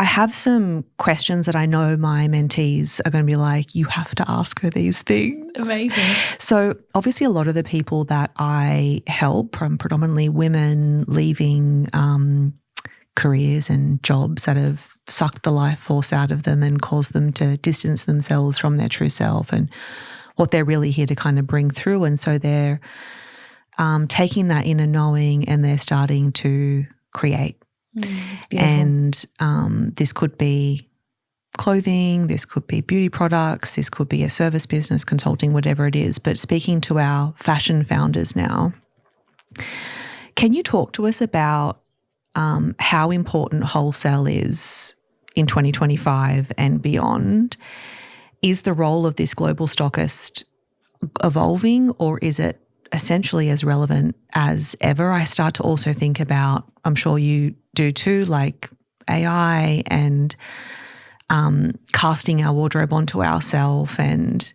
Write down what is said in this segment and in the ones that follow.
have some questions that I know my mentees are going to be like, you have to ask her these things. Amazing. So obviously a lot of the people that I help, from predominantly women leaving careers and jobs that have sucked the life force out of them and caused them to distance themselves from their true self and what they're really here to kind of bring through. And so they're taking that inner knowing and they're starting to create. It's beautiful. And this could be clothing, this could be beauty products, this could be a service business, consulting, whatever it is. But speaking to our fashion founders now, can you talk to us about how important wholesale is in 2025 and beyond? Is the role of this global stockist evolving, or is it essentially as relevant as ever? I start to also think about, I'm sure you do too, like AI and casting our wardrobe onto ourselves and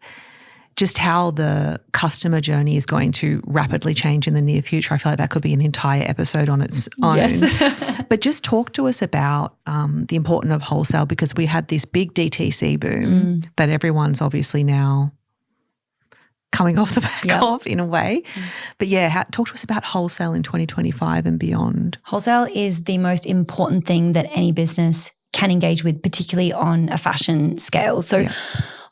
just how the customer journey is going to rapidly change in the near future. I feel like that could be an entire episode on its own. Yes. But just talk to us about the importance of wholesale, because we had this big DTC boom that everyone's obviously now coming off the back of in a way. But yeah, talk to us about wholesale in 2025 and beyond. Wholesale is the most important thing that any business can engage with, particularly on a fashion scale. So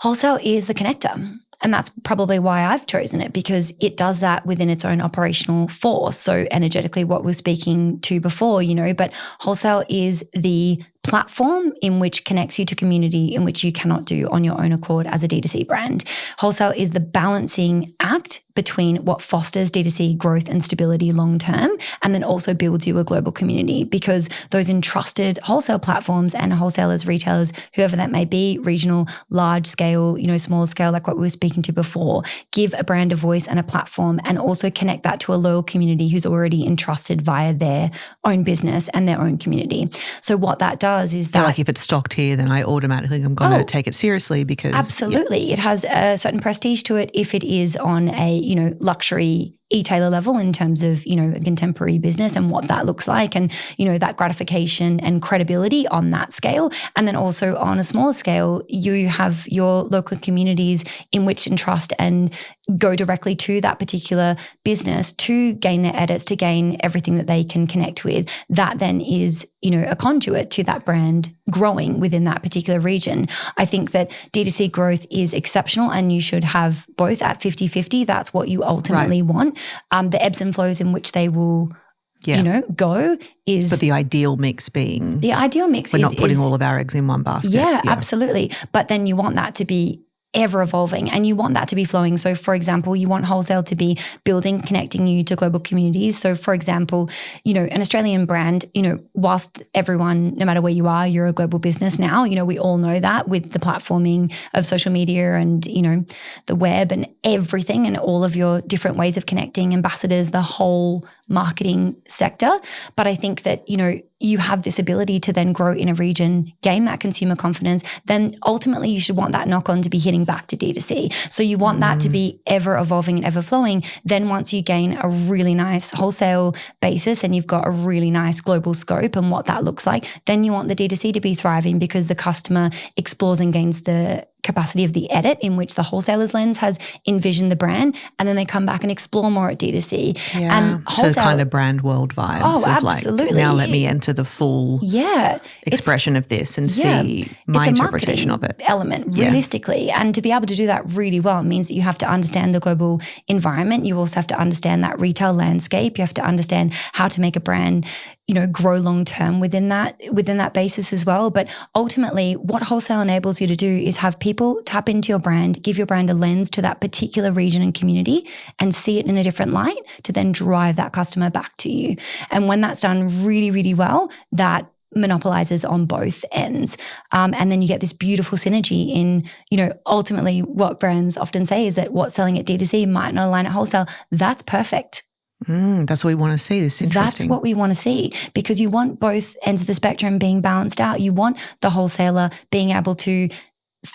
wholesale is the connector. And that's probably why I've chosen it, because it does that within its own operational force. So energetically, what we're speaking to before, but wholesale is the platform in which connects you to community in which you cannot do on your own accord as a D2C brand. Wholesale is the balancing act between what fosters D2C growth and stability long term, and then also builds you a global community, because those entrusted wholesale platforms and wholesalers, retailers, whoever that may be, regional, large scale, smaller scale, like what we were speaking to before, give a brand a voice and a platform, and also connect that to a loyal community who's already entrusted via their own business and their own community. So what that does is that, like if it's stocked here, then I automatically am going to take it seriously, because absolutely it has a certain prestige to it if it is on a luxury e-tailer level in terms of, a contemporary business and what that looks like, and, that gratification and credibility on that scale. And then also on a smaller scale, you have your local communities in which entrust and go directly to that particular business to gain their edits, to gain everything that they can connect with. That then is, a conduit to that brand growing within that particular region. I think that D2C growth is exceptional, and you should have both at 50-50. That's what you ultimately want. The ebbs and flows in which they will, go is. But the ideal mix being. The ideal mix we're not putting all of our eggs in one basket. Yeah, absolutely. But then you want that to be ever evolving, and you want that to be flowing. So for example, you want wholesale to be building, connecting you to global communities. So for example, an Australian brand, whilst everyone, no matter where you are, you're a global business now, we all know that with the platforming of social media and, the web and everything, and all of your different ways of connecting, ambassadors, the whole marketing sector. But I think that, you have this ability to then grow in a region, gain that consumer confidence, then ultimately you should want that knock on to be hitting back to D2C. So you want that to be ever evolving and ever flowing. Then once you gain a really nice wholesale basis and you've got a really nice global scope and what that looks like, then you want the D2C to be thriving, because the customer explores and gains the capacity of the edit in which the wholesaler's lens has envisioned the brand, and then they come back and explore more at D2C. Yeah. And wholesale, so kind of brand world vibes. Oh, of absolutely. Like, now let me enter the full expression of this and see my interpretation of it. Element, realistically. And to be able to do that really well means that you have to understand the global environment. You also have to understand that retail landscape. You have to understand how to make a brand, grow long term within that basis as well. But ultimately, what wholesale enables you to do is have people tap into your brand, give your brand a lens to that particular region and community, and see it in a different light to then drive that customer back to you. And when that's done really, really well, that monopolizes on both ends. And then you get this beautiful synergy in, ultimately what brands often say is that what's selling at D2C might not align at wholesale. That's perfect. That's what we want to see. This is interesting. That's what we want to see, because you want both ends of the spectrum being balanced out. You want the wholesaler being able to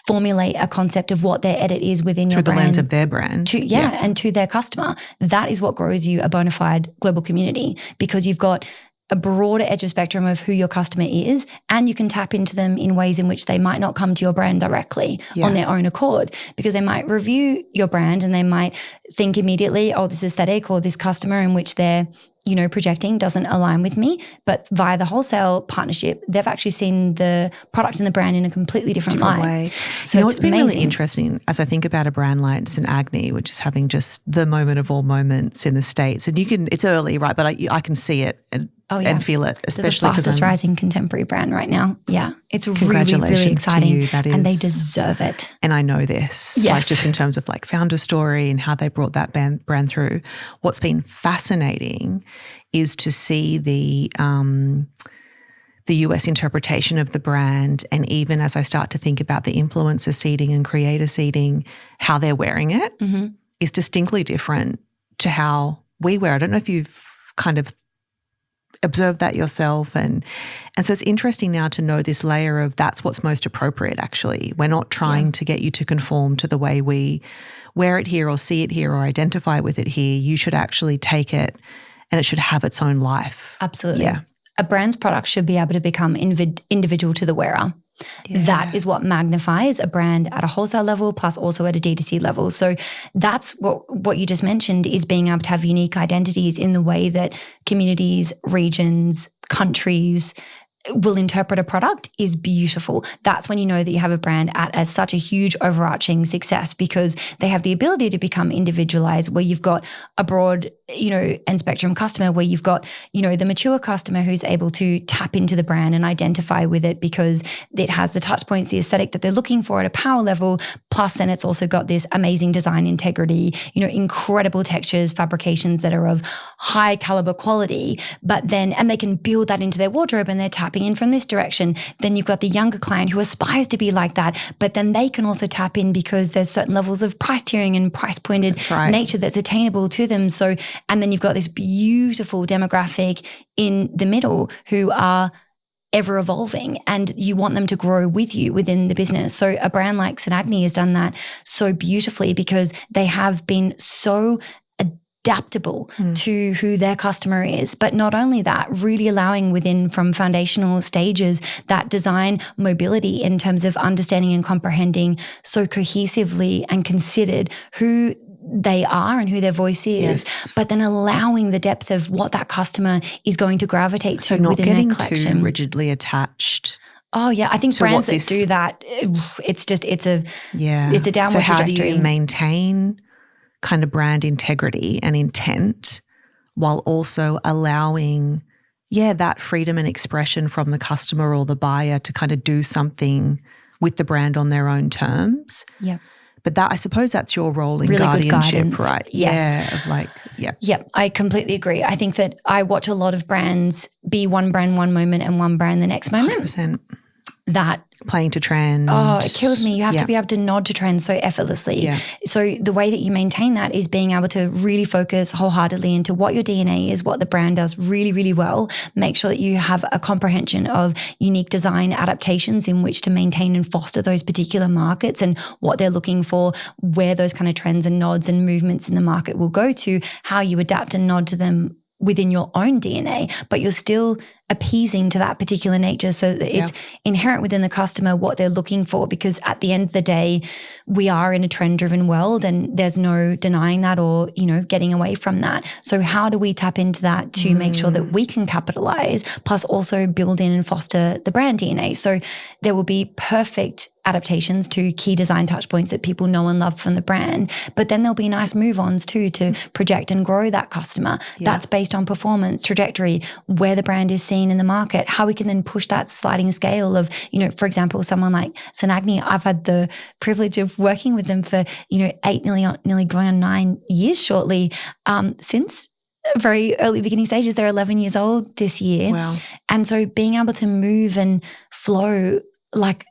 formulate a concept of what their edit is within your brand. Through the lens of their brand. And to their customer. That is what grows you a bona fide global community, because you've got a broader edge of spectrum of who your customer is, and you can tap into them in ways in which they might not come to your brand directly on their own accord, because they might review your brand and they might think immediately, oh, this aesthetic or this customer in which they're, you know, projecting doesn't align with me. But via the wholesale partnership, they've actually seen the product and the brand in a completely different light. way. So It's been really interesting as I think about a brand like St. Agni, which is having just the moment of all moments in the States. And it's early, right? But I can see it and feel it, especially because the fastest rising contemporary brand right now. Yeah, it's congratulations really, really exciting, to you. That is, and they deserve it. And I know this, like just in terms of like founder story and how they brought that brand through. What's been fascinating is to see the US interpretation of the brand, and even as I start to think about the influencer seeding and creator seeding, how they're wearing it is distinctly different to how we wear it. I don't know if you've kind of observed that yourself, and so it's interesting now to know this layer of that's what's most appropriate. Actually, we're not trying to get you to conform to the way we wear it here or see it here or identify with it here. You should actually take it, and it should have its own life. Absolutely. Yeah. A brand's product should be able to become individual to the wearer. Yeah. That is what magnifies a brand at a wholesale level, plus also at a D2C level. So that's what you just mentioned, is being able to have unique identities in the way that communities, regions, countries will interpret a product is beautiful. That's when you know that you have a brand at such a huge overarching success, because they have the ability to become individualized, where you've got a broad, you know, end spectrum customer, where you've got, you know, the mature customer who's able to tap into the brand and identify with it because it has the touch points, the aesthetic that they're looking for at a power level. Plus then it's also got this amazing design integrity, you know, incredible textures, fabrications that are of high caliber quality, and they can build that into their wardrobe and they're tapping in from this direction. Then you've got the younger client who aspires to be like that, but then they can also tap in because there's certain levels of price tiering and price pointed nature that's attainable to them. So, and then you've got this beautiful demographic in the middle who are ever evolving, and you want them to grow with you within the business. So a brand like St. Agni has done that so beautifully, because they have been so adaptable to who their customer is. But not only that, really allowing within from foundational stages that design mobility in terms of understanding and comprehending so cohesively and considered who they are and who their voice is, but then allowing the depth of what that customer is going to gravitate to within their collection. So not getting too rigidly attached. Oh yeah, I think brands that do that, it's a downward trajectory. So how do you maintain kind of brand integrity and intent while also allowing, that freedom and expression from the customer or the buyer to kind of do something with the brand on their own terms? Yeah. But that, I suppose that's your role in really guardianship, right? Yes. Yeah, I completely agree. I think that I watch a lot of brands be one brand one moment and one brand the next moment. 100%. That playing to trend. Oh, it kills me. You have to be able to nod to trends so effortlessly. Yeah. So the way that you maintain that is being able to really focus wholeheartedly into what your DNA is, what the brand does really, really well. Make sure that you have a comprehension of unique design adaptations in which to maintain and foster those particular markets and what they're looking for, where those kind of trends and nods and movements in the market will go to, how you adapt and nod to them within your own DNA, but you're still appeasing to that particular nature so that it's inherent within the customer what they're looking for, because at the end of the day, we are in a trend-driven world and there's no denying that or, getting away from that. So how do we tap into that to make sure that we can capitalize, plus also build in and foster the brand DNA? So there will be perfect adaptations to key design touch points that people know and love from the brand, but then there'll be nice move-ons too to project and grow that customer. That's based on performance, trajectory, where the brand is seen in the market, how we can then push that sliding scale of, for example, someone like St. Agni. I've had the privilege of working with them for, 8, nearly going on 9 years shortly, since very early beginning stages. They're 11 years old this year. Wow. And so being able to move and flow, like,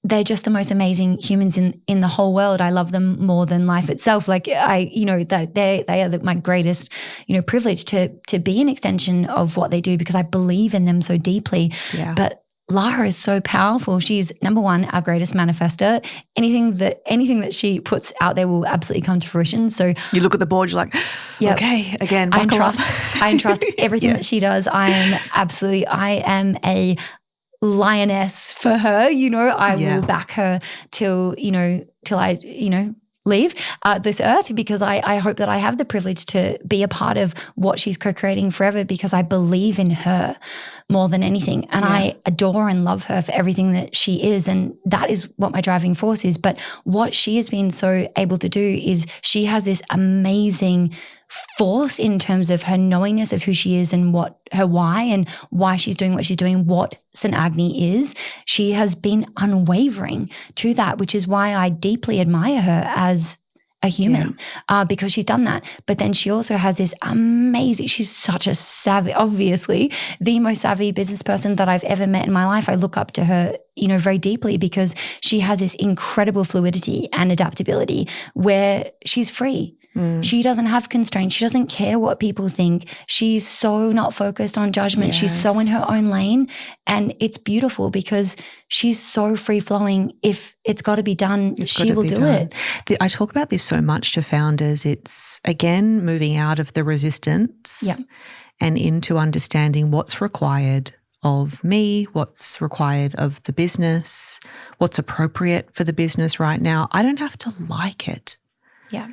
they're just the most amazing humans in the whole world. I love them more than life itself. Like that they are my greatest, privilege to be an extension of what they do, because I believe in them so deeply. Yeah. But Lara is so powerful. She's number one, our greatest manifester. Anything that she puts out there will absolutely come to fruition. So you look at the board, you're like, okay, again, I buckle up. entrust everything that she does. I am a lioness for her. I will back her till I leave this earth, because I hope that I have the privilege to be a part of what she's co-creating forever, because I believe in her more than anything. And I adore and love her for everything that she is. And that is what my driving force is. But what she has been so able to do is she has this amazing force in terms of her knowingness of who she is and what her why and why she's doing what she's doing, what St. Agni is. She has been unwavering to that, which is why I deeply admire her as a human, because she's done that. But then she also has this amazing, she's such a savvy, obviously the most savvy business person that I've ever met in my life. I look up to her, very deeply, because she has this incredible fluidity and adaptability where she's free. She doesn't have constraints. She doesn't care what people think. She's so not focused on judgment. Yes. She's so in her own lane. And it's beautiful because she's so free flowing. If it's got to be done, she will do it. I talk about this so much to founders. It's, again, moving out of the resistance and into understanding what's required of me, what's required of the business, what's appropriate for the business right now. I don't have to like it. Yeah.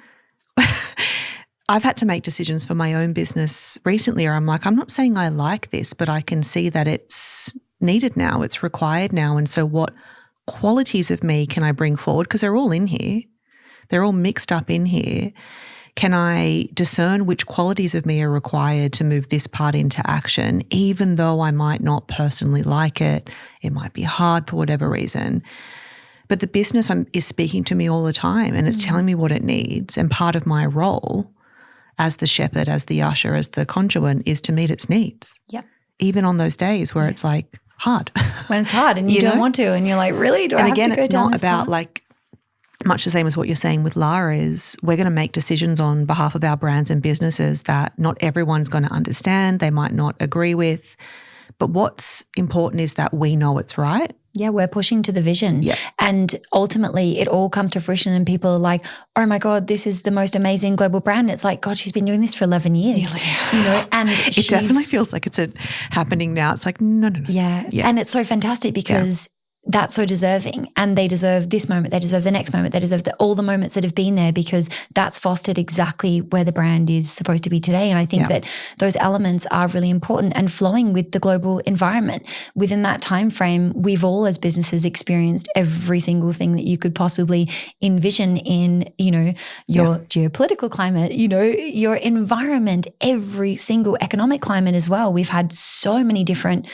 I've had to make decisions for my own business recently where I'm like, I'm not saying I like this, but I can see that it's needed now, it's required now. And so what qualities of me can I bring forward? Because they're all in here. They're all mixed up in here. Can I discern which qualities of me are required to move this part into action, even though I might not personally like it? It might be hard for whatever reason. But the business is speaking to me all the time, and it's telling me what it needs. And part of my role as the shepherd, as the usher, as the conduit is to meet its needs. Yeah. Even on those days where it's like hard. When it's hard and you don't want to, and you're like, really? Do I have to go down this path? And again, it's not about like much the same as what you're saying with Lara is we're going to make decisions on behalf of our brands and businesses that not everyone's going to understand. They might not agree with. But what's important is that we know it's right. Yeah, we're pushing to the vision. Yeah. And ultimately it all comes to fruition and people are like, oh my God, this is the most amazing global brand. It's like, God, she's been doing this for 11 years. Really? And it definitely feels like it's happening now. It's like, no. Yeah. And it's so fantastic because that's so deserving, and they deserve this moment, they deserve the next moment, they deserve all the moments that have been there, because that's fostered exactly where the brand is supposed to be today. And I think that those elements are really important and flowing with the global environment. Within that time frame, we've all as businesses experienced every single thing that you could possibly envision in, your geopolitical climate, your environment, every single economic climate as well. We've had so many different,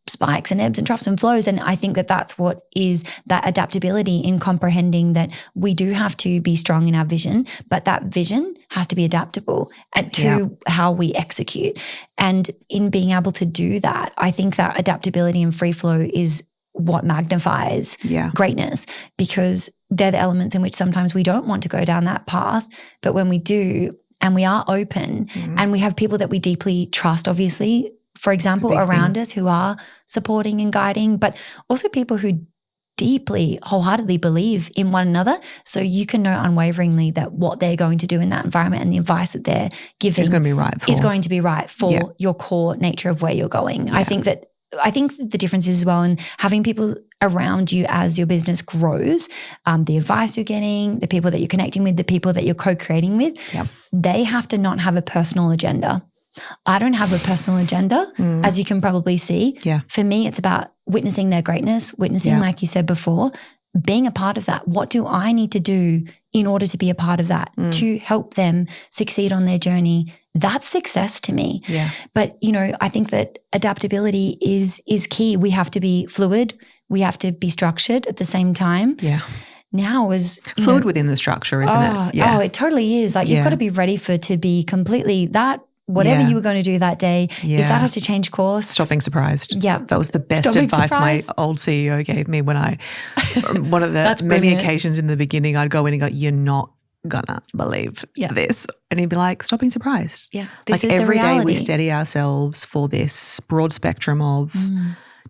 spikes and ebbs and troughs and flows. And I think that that's what is that adaptability in comprehending that we do have to be strong in our vision, but that vision has to be adaptable to how we execute. And in being able to do that, I think that adaptability and free flow is what magnifies greatness, because they're the elements in which sometimes we don't want to go down that path. But when we do, and we are open and we have people that we deeply trust, obviously, for example, around us who are supporting and guiding, but also people who deeply, wholeheartedly believe in one another. So you can know unwaveringly that what they're going to do in that environment and the advice that they're giving is going to be right for your core nature of where you're going. Yeah. I think that the difference is as well in having people around you as your business grows, the advice you're getting, the people that you're connecting with, the people that you're co-creating with, they have to not have a personal agenda. I don't have a personal agenda, as you can probably see. Yeah. For me, it's about witnessing their greatness, like you said before, being a part of that. What do I need to do in order to be a part of that, to help them succeed on their journey? That's success to me. Yeah. But, I think that adaptability is key. We have to be fluid. We have to be structured at the same time. Yeah. Now is fluid within the structure, isn't it? Yeah. Oh, it totally is. Like you've got to be ready to be completely that. Whatever you were going to do that day, if that has to change course. Stop being surprised. Yeah. That was the best advice my old CEO gave me when one of the many occasions in the beginning, I'd go in and go, you're not going to believe this. And he'd be like, stop being surprised. Yeah. This is every day we steady ourselves for this broad spectrum of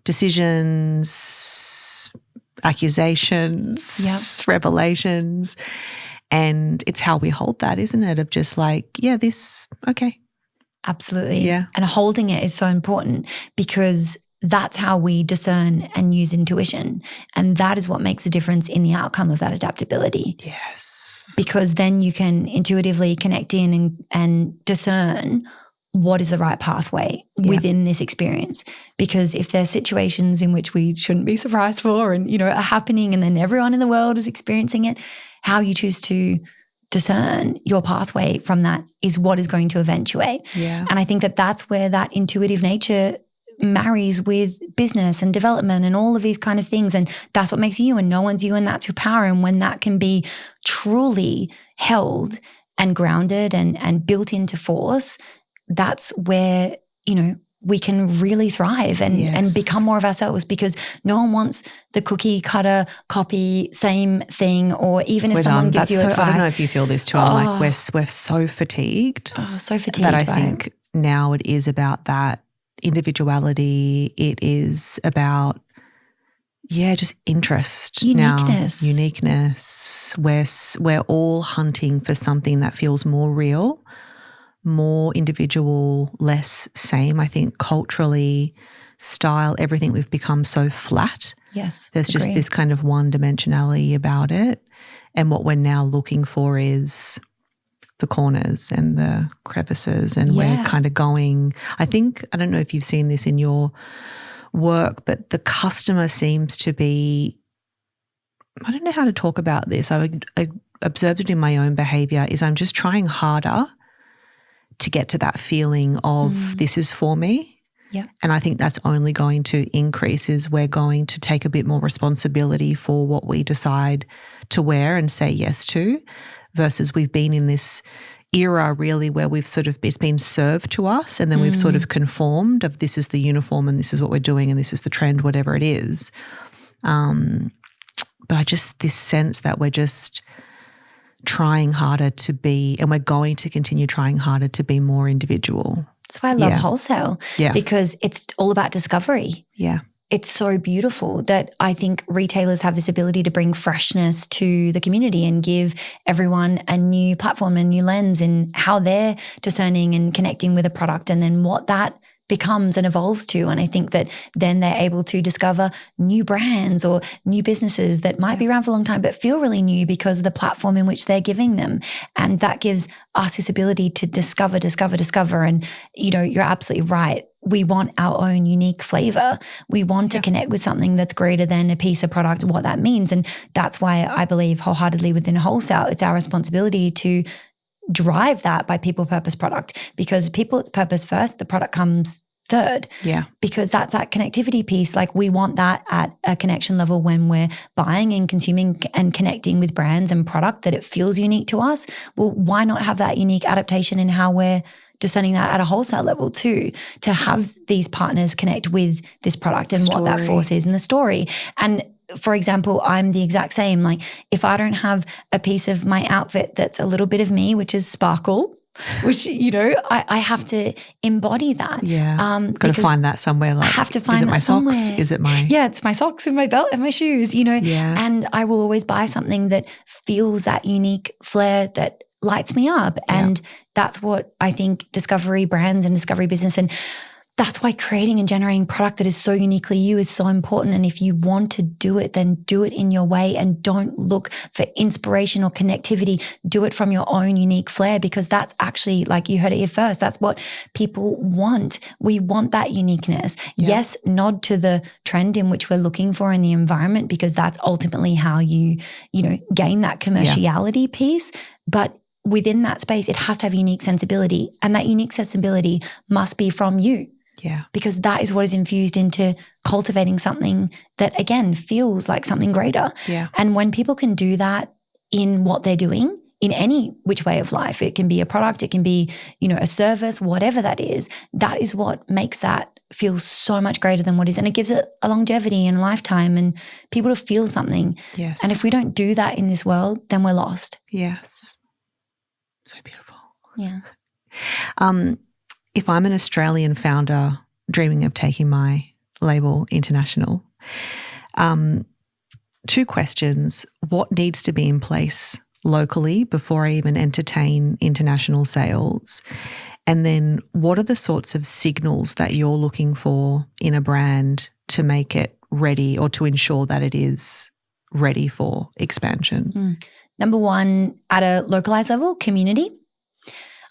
decisions, accusations, revelations. And it's how we hold that, isn't it? Of just like, yeah, this, okay. Absolutely. Yeah. And holding it is so important because that's how we discern and use intuition. And that is what makes a difference in the outcome of that adaptability. Yes. Because then you can intuitively connect in and discern what is the right pathway within this experience. Because if there's situations in which we shouldn't be surprised for and, you know, are happening and then everyone in the world is experiencing it, how you choose to discern your pathway from that is what is going to eventuate. Yeah. And I think that that's where that intuitive nature marries with business and development and all of these kind of things. And that's what makes you, and no one's you, and that's your power. And when that can be truly held and grounded and built into force, that's where, you know, we can really thrive and become more of ourselves, because no one wants the cookie cutter copy, same thing, or even if someone gives you advice. I don't know if you feel this too. I'm like, we're so fatigued. Oh, so fatigued. That I think now it is about that individuality. It is about, just interest. Uniqueness. Now. Uniqueness. We're all hunting for something that feels more real, more individual, less same. I think culturally, style, everything, we've become so flat. Yes. There's just this kind of one-dimensionality about it. And what we're now looking for is the corners and the crevices, and we're kind of going, I think, I don't know if you've seen this in your work, but the customer seems to be, I don't know how to talk about this. I observed it in my own behavior, is I'm just trying harder to get to that feeling of this is for me. Yeah. And I think that's only going to increase, is we're going to take a bit more responsibility for what we decide to wear and say yes to, versus we've been in this era really where we've sort of, it's been served to us, and then we've sort of conformed of this is the uniform and this is what we're doing and this is the trend, whatever it is. But I just, this sense that we're just trying harder to be, and we're going to continue trying harder to be more individual. That's why I love wholesale, because it's all about discovery. Yeah. It's so beautiful that I think retailers have this ability to bring freshness to the community and give everyone a new platform and a new lens in how they're discerning and connecting with a product, and then what that becomes and evolves to. And I think that then they're able to discover new brands or new businesses that might be around for a long time but feel really new because of the platform in which they're giving them. And that gives us this ability to discover. And, you know, you're absolutely right. We want our own unique flavor. We want to connect with something that's greater than a piece of product, what that means. And that's why I believe wholeheartedly within wholesale, it's our responsibility to drive that by people, purpose, product, because people, it's purpose first, the product comes third. Yeah. Because that's that connectivity piece. Like, we want that at a connection level when we're buying and consuming and connecting with brands and product, that it feels unique to us. Well, why not have that unique adaptation in how we're discerning that at a wholesale level too, to have these partners connect with this product and what that force is in the story. And for example, I'm the exact same. Like, if I don't have a piece of my outfit that's a little bit of me, which is sparkle, which, you know, I have to embody that. Yeah. Got to find that somewhere. Like, I have to find is it that my socks? somewhere. Is it my... Yeah, it's my socks and my belt and my shoes, you know. Yeah. And I will always buy something that feels that unique flair that lights me up. And that's what I think discovery brands and discovery business, and that's why creating and generating product that is so uniquely you is so important. And if you want to do it, then do it in your way, and don't look for inspiration or connectivity. Do it from your own unique flair, because that's actually, like you heard it here first, that's what people want. We want that uniqueness. Yes, nod to the trend in which we're looking for in the environment, because that's ultimately how you know, gain that commerciality piece. But within that space, it has to have unique sensibility, and that unique sensibility must be from you. Yeah. Because that is what is infused into cultivating something that, again, feels like something greater. Yeah. And when people can do that in what they're doing, in any which way of life, it can be a product, it can be, you know, a service, whatever that is what makes that feel so much greater than what is. And it gives it a longevity and a lifetime, and people to feel something. Yes. And if we don't do that in this world, then we're lost. Yes. So beautiful. Yeah. If I'm an Australian founder dreaming of taking my label international. 2 questions. What needs to be in place locally before I even entertain international sales? And then what are the sorts of signals that you're looking for in a brand to make it ready or to ensure that it is ready for expansion? Number one, at a localized level, community.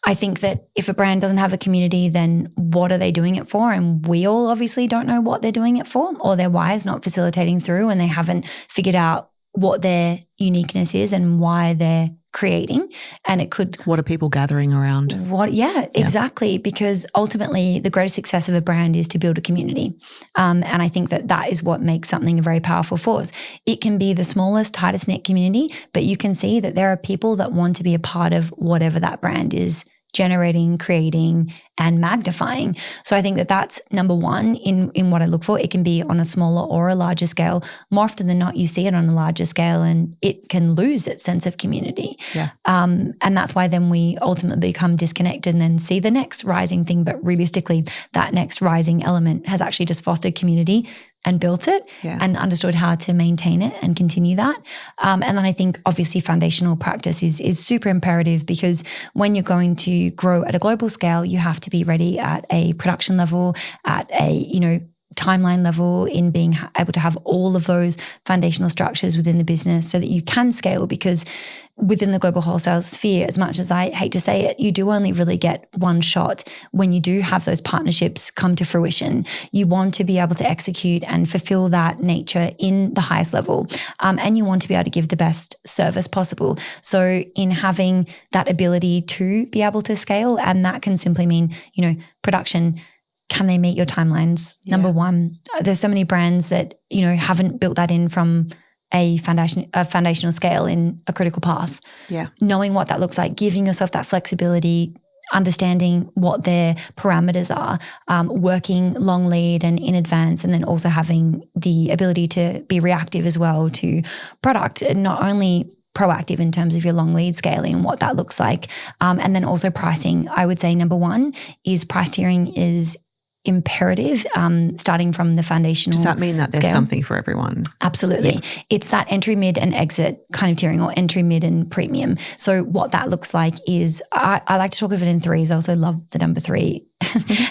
I think that if a brand doesn't have a community, then what are they doing it for? And we all obviously don't know what they're doing it for, or their why is not facilitating through, and they haven't figured out what their uniqueness is and why they're creating. And it could... What are people gathering around? Yeah, exactly. Because ultimately the greatest success of a brand is to build a community. And I think that that is what makes something a very powerful force. It can be the smallest, tightest knit community, but you can see that there are people that want to be a part of whatever that brand is generating, creating, and magnifying. So I think that that's number one in what I look for. It can be on a smaller or a larger scale. More often than not, you see it on a larger scale and it can lose its sense of community. Yeah. And that's why then we ultimately become disconnected and then see the next rising thing. But realistically, that next rising element has actually just fostered community and built it and understood how to maintain it and continue that. And then I think obviously foundational practice is super imperative, because when you're going to grow at a global scale, you have to be ready at a production level, at a, timeline level, in being able to have all of those foundational structures within the business so that you can scale. Because within the global wholesale sphere, as much as I hate to say it, you do only really get one shot when you do have those partnerships come to fruition. You want to be able to execute and fulfill that nature in the highest level. And you want to be able to give the best service possible. So in having that ability to be able to scale, and that can simply mean, production. Can they meet your timelines? Yeah. Number one, there's so many brands that, haven't built that in from a foundational scale in a critical path. Yeah. Knowing what that looks like, giving yourself that flexibility, understanding what their parameters are, working long lead and in advance, and then also having the ability to be reactive as well to product, and not only proactive in terms of your long lead scaling and what that looks like. And then also pricing. I would say number one is price tiering is imperative, starting from the foundational. Does that mean that there's scale. Something for everyone? Absolutely. Yeah. It's that entry, mid, and exit kind of tiering, or entry, mid, and premium. So what that looks like is, I like to talk of it in threes. I also love the number 3.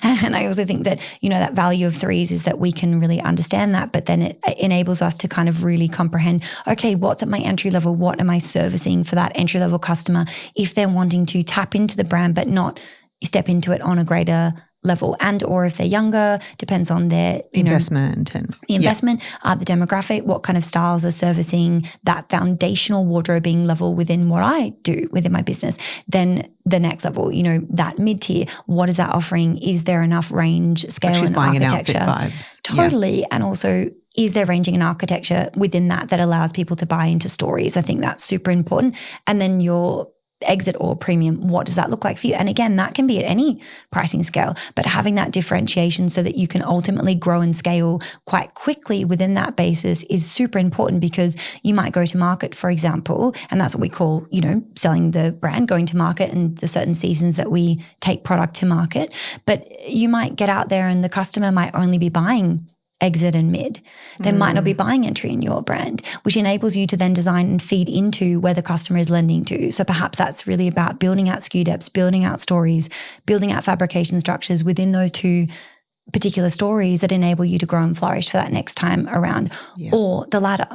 And I also think that, that value of threes is that we can really understand that, but then it enables us to kind of really comprehend, okay, what's at my entry level? What am I servicing for that entry level customer if they're wanting to tap into the brand but not step into it on a greater level, and or if they're younger, depends on their investment and the investment, the demographic, what kind of styles are servicing that foundational wardrobing level within what I do within my business. Then the next level, that mid tier, what is that offering? Is there enough range, scale, she's and buying architecture? An outfit vibes. Totally, and also, is there ranging and architecture within that allows people to buy into stories? I think that's super important. And then your exit or premium, what does that look like for you? And again, that can be at any pricing scale, but having that differentiation so that you can ultimately grow and scale quite quickly within that basis is super important, because you might go to market, for example, and that's what we call, selling the brand, going to market, and the certain seasons that we take product to market. But you might get out there and the customer might only be buying exit and mid. They might not be buying entry in your brand, which enables you to then design and feed into where the customer is lending to. So perhaps that's really about building out SKU depths, building out stories, building out fabrication structures within those 2 particular stories that enable you to grow and flourish for that next time around, or the latter.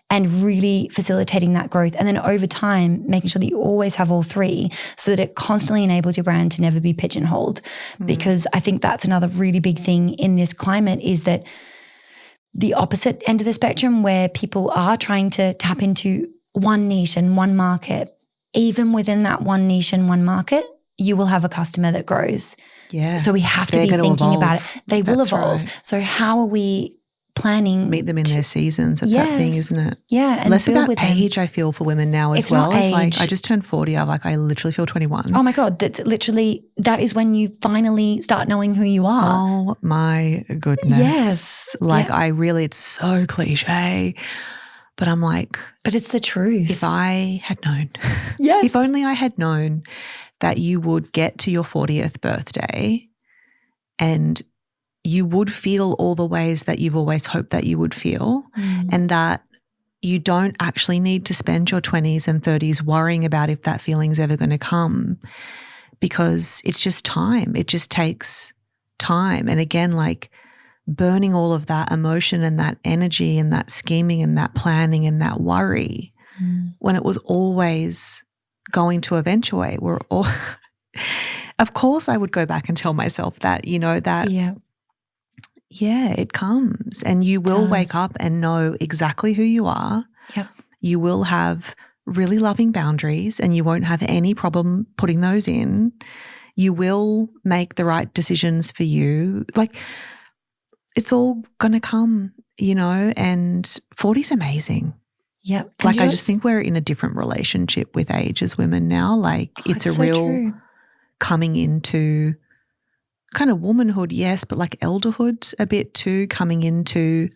And really facilitating that growth. And then over time, making sure that you always have all 3 so that it constantly enables your brand to never be pigeonholed. Because I think that's another really big thing in this climate, is that the opposite end of the spectrum, where people are trying to tap into one niche and one market, even within that one niche and one market, you will have a customer that grows. Yeah. So we have to be thinking about it. They will evolve. Right. So how are we planning? Meet them in their seasons. It's that thing, isn't it? Yeah. And less about age, I feel, for women now as well. It's like, I just turned 40. I literally feel 21. Oh my God. That is when you finally start knowing who you are. Oh my goodness. Yes. It's so cliche, but I'm like. But it's the truth. If I had known. Yes. If only I had known that you would get to your 40th birthday and you would feel all the ways that you've always hoped that you would feel, and that you don't actually need to spend your 20s and 30s worrying about if that feeling's ever going to come, because it's just time. It just takes time. And again, like burning all of that emotion and that energy and that scheming and that planning and that worry when it was always going to eventuate. We're all of course I would go back and tell myself that, that it comes, and you will wake up and know exactly who you are. Yep. You will have really loving boundaries and you won't have any problem putting those in. You will make the right decisions for you. Like, it's all going to come, and 40's amazing. Yep. Like, I just think we're in a different relationship with age as women now. Like, it's a real coming into kind of womanhood, yes, but like elderhood a bit too, coming into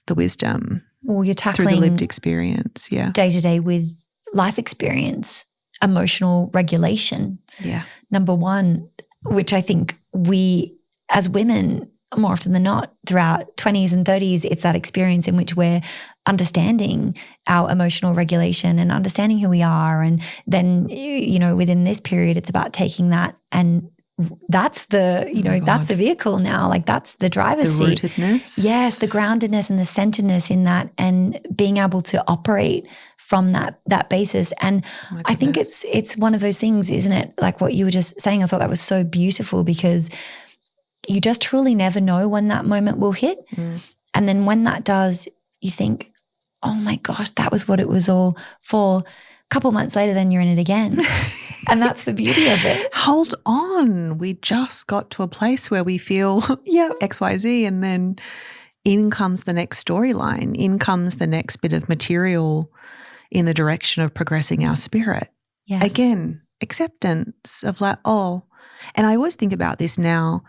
the wisdom. Well, you're tackling through the lived experience, day to day with life experience, emotional regulation. Yeah. Number one, which I think we as women, more often than not, throughout 20s and 30s, it's that experience in which we're understanding our emotional regulation and understanding who we are. And then, within this period, it's about taking that, and that's the, that's the vehicle now. Like, that's the driver's seat. The rootedness. Yes, the groundedness and the centeredness in that, and being able to operate from that basis. And I think it's one of those things, isn't it? Like what you were just saying, I thought that was so beautiful, because you just truly never know when that moment will hit. And then when that does, you think, oh my gosh, that was what it was all for. A couple months later, then you're in it again. And that's the beauty of it. Hold on. We just got to a place where we feel XYZ, and then in comes the next storyline. In comes the next bit of material in the direction of progressing our spirit. Yes. Again, acceptance of like, and I always think about this now,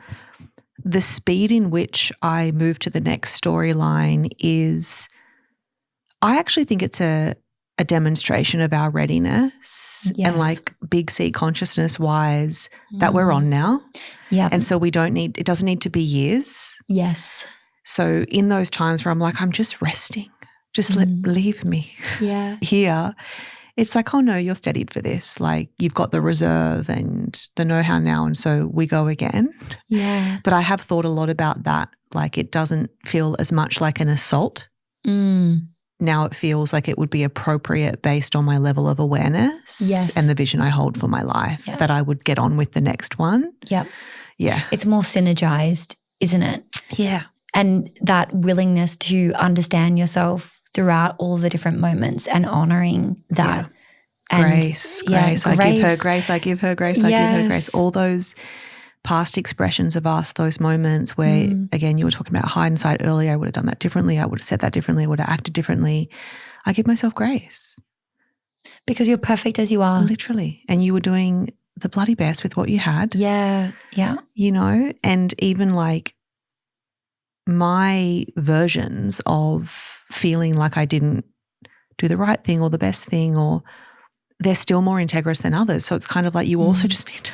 the speed in which I move to the next storyline is, I actually think it's a demonstration of our readiness and like big C consciousness wise that we're on now. Yeah. And so it doesn't need to be years. Yes. So in those times where I'm like, I'm just resting, just leave me here. It's like, oh no, you're steadied for this. Like, you've got the reserve and the know-how now, and so we go again. Yeah. But I have thought a lot about that. Like, it doesn't feel as much like an assault. Now it feels like it would be appropriate based on my level of awareness and the vision I hold for my life, that I would get on with the next one. Yep. Yeah. It's more synergized, isn't it? Yeah. And that willingness to understand yourself throughout all the different moments and honoring that. Yeah. And grace. I give her grace. I give her grace. I give her grace. All those past expressions of us, those moments where, again, you were talking about hindsight earlier, I would have done that differently. I would have said that differently. I would have acted differently. I give myself grace. Because you're perfect as you are. Literally. And you were doing the bloody best with what you had. Yeah. Yeah. And even like my versions of feeling like I didn't do the right thing or the best thing, or they're still more integrous than others. So it's kind of like you also just need to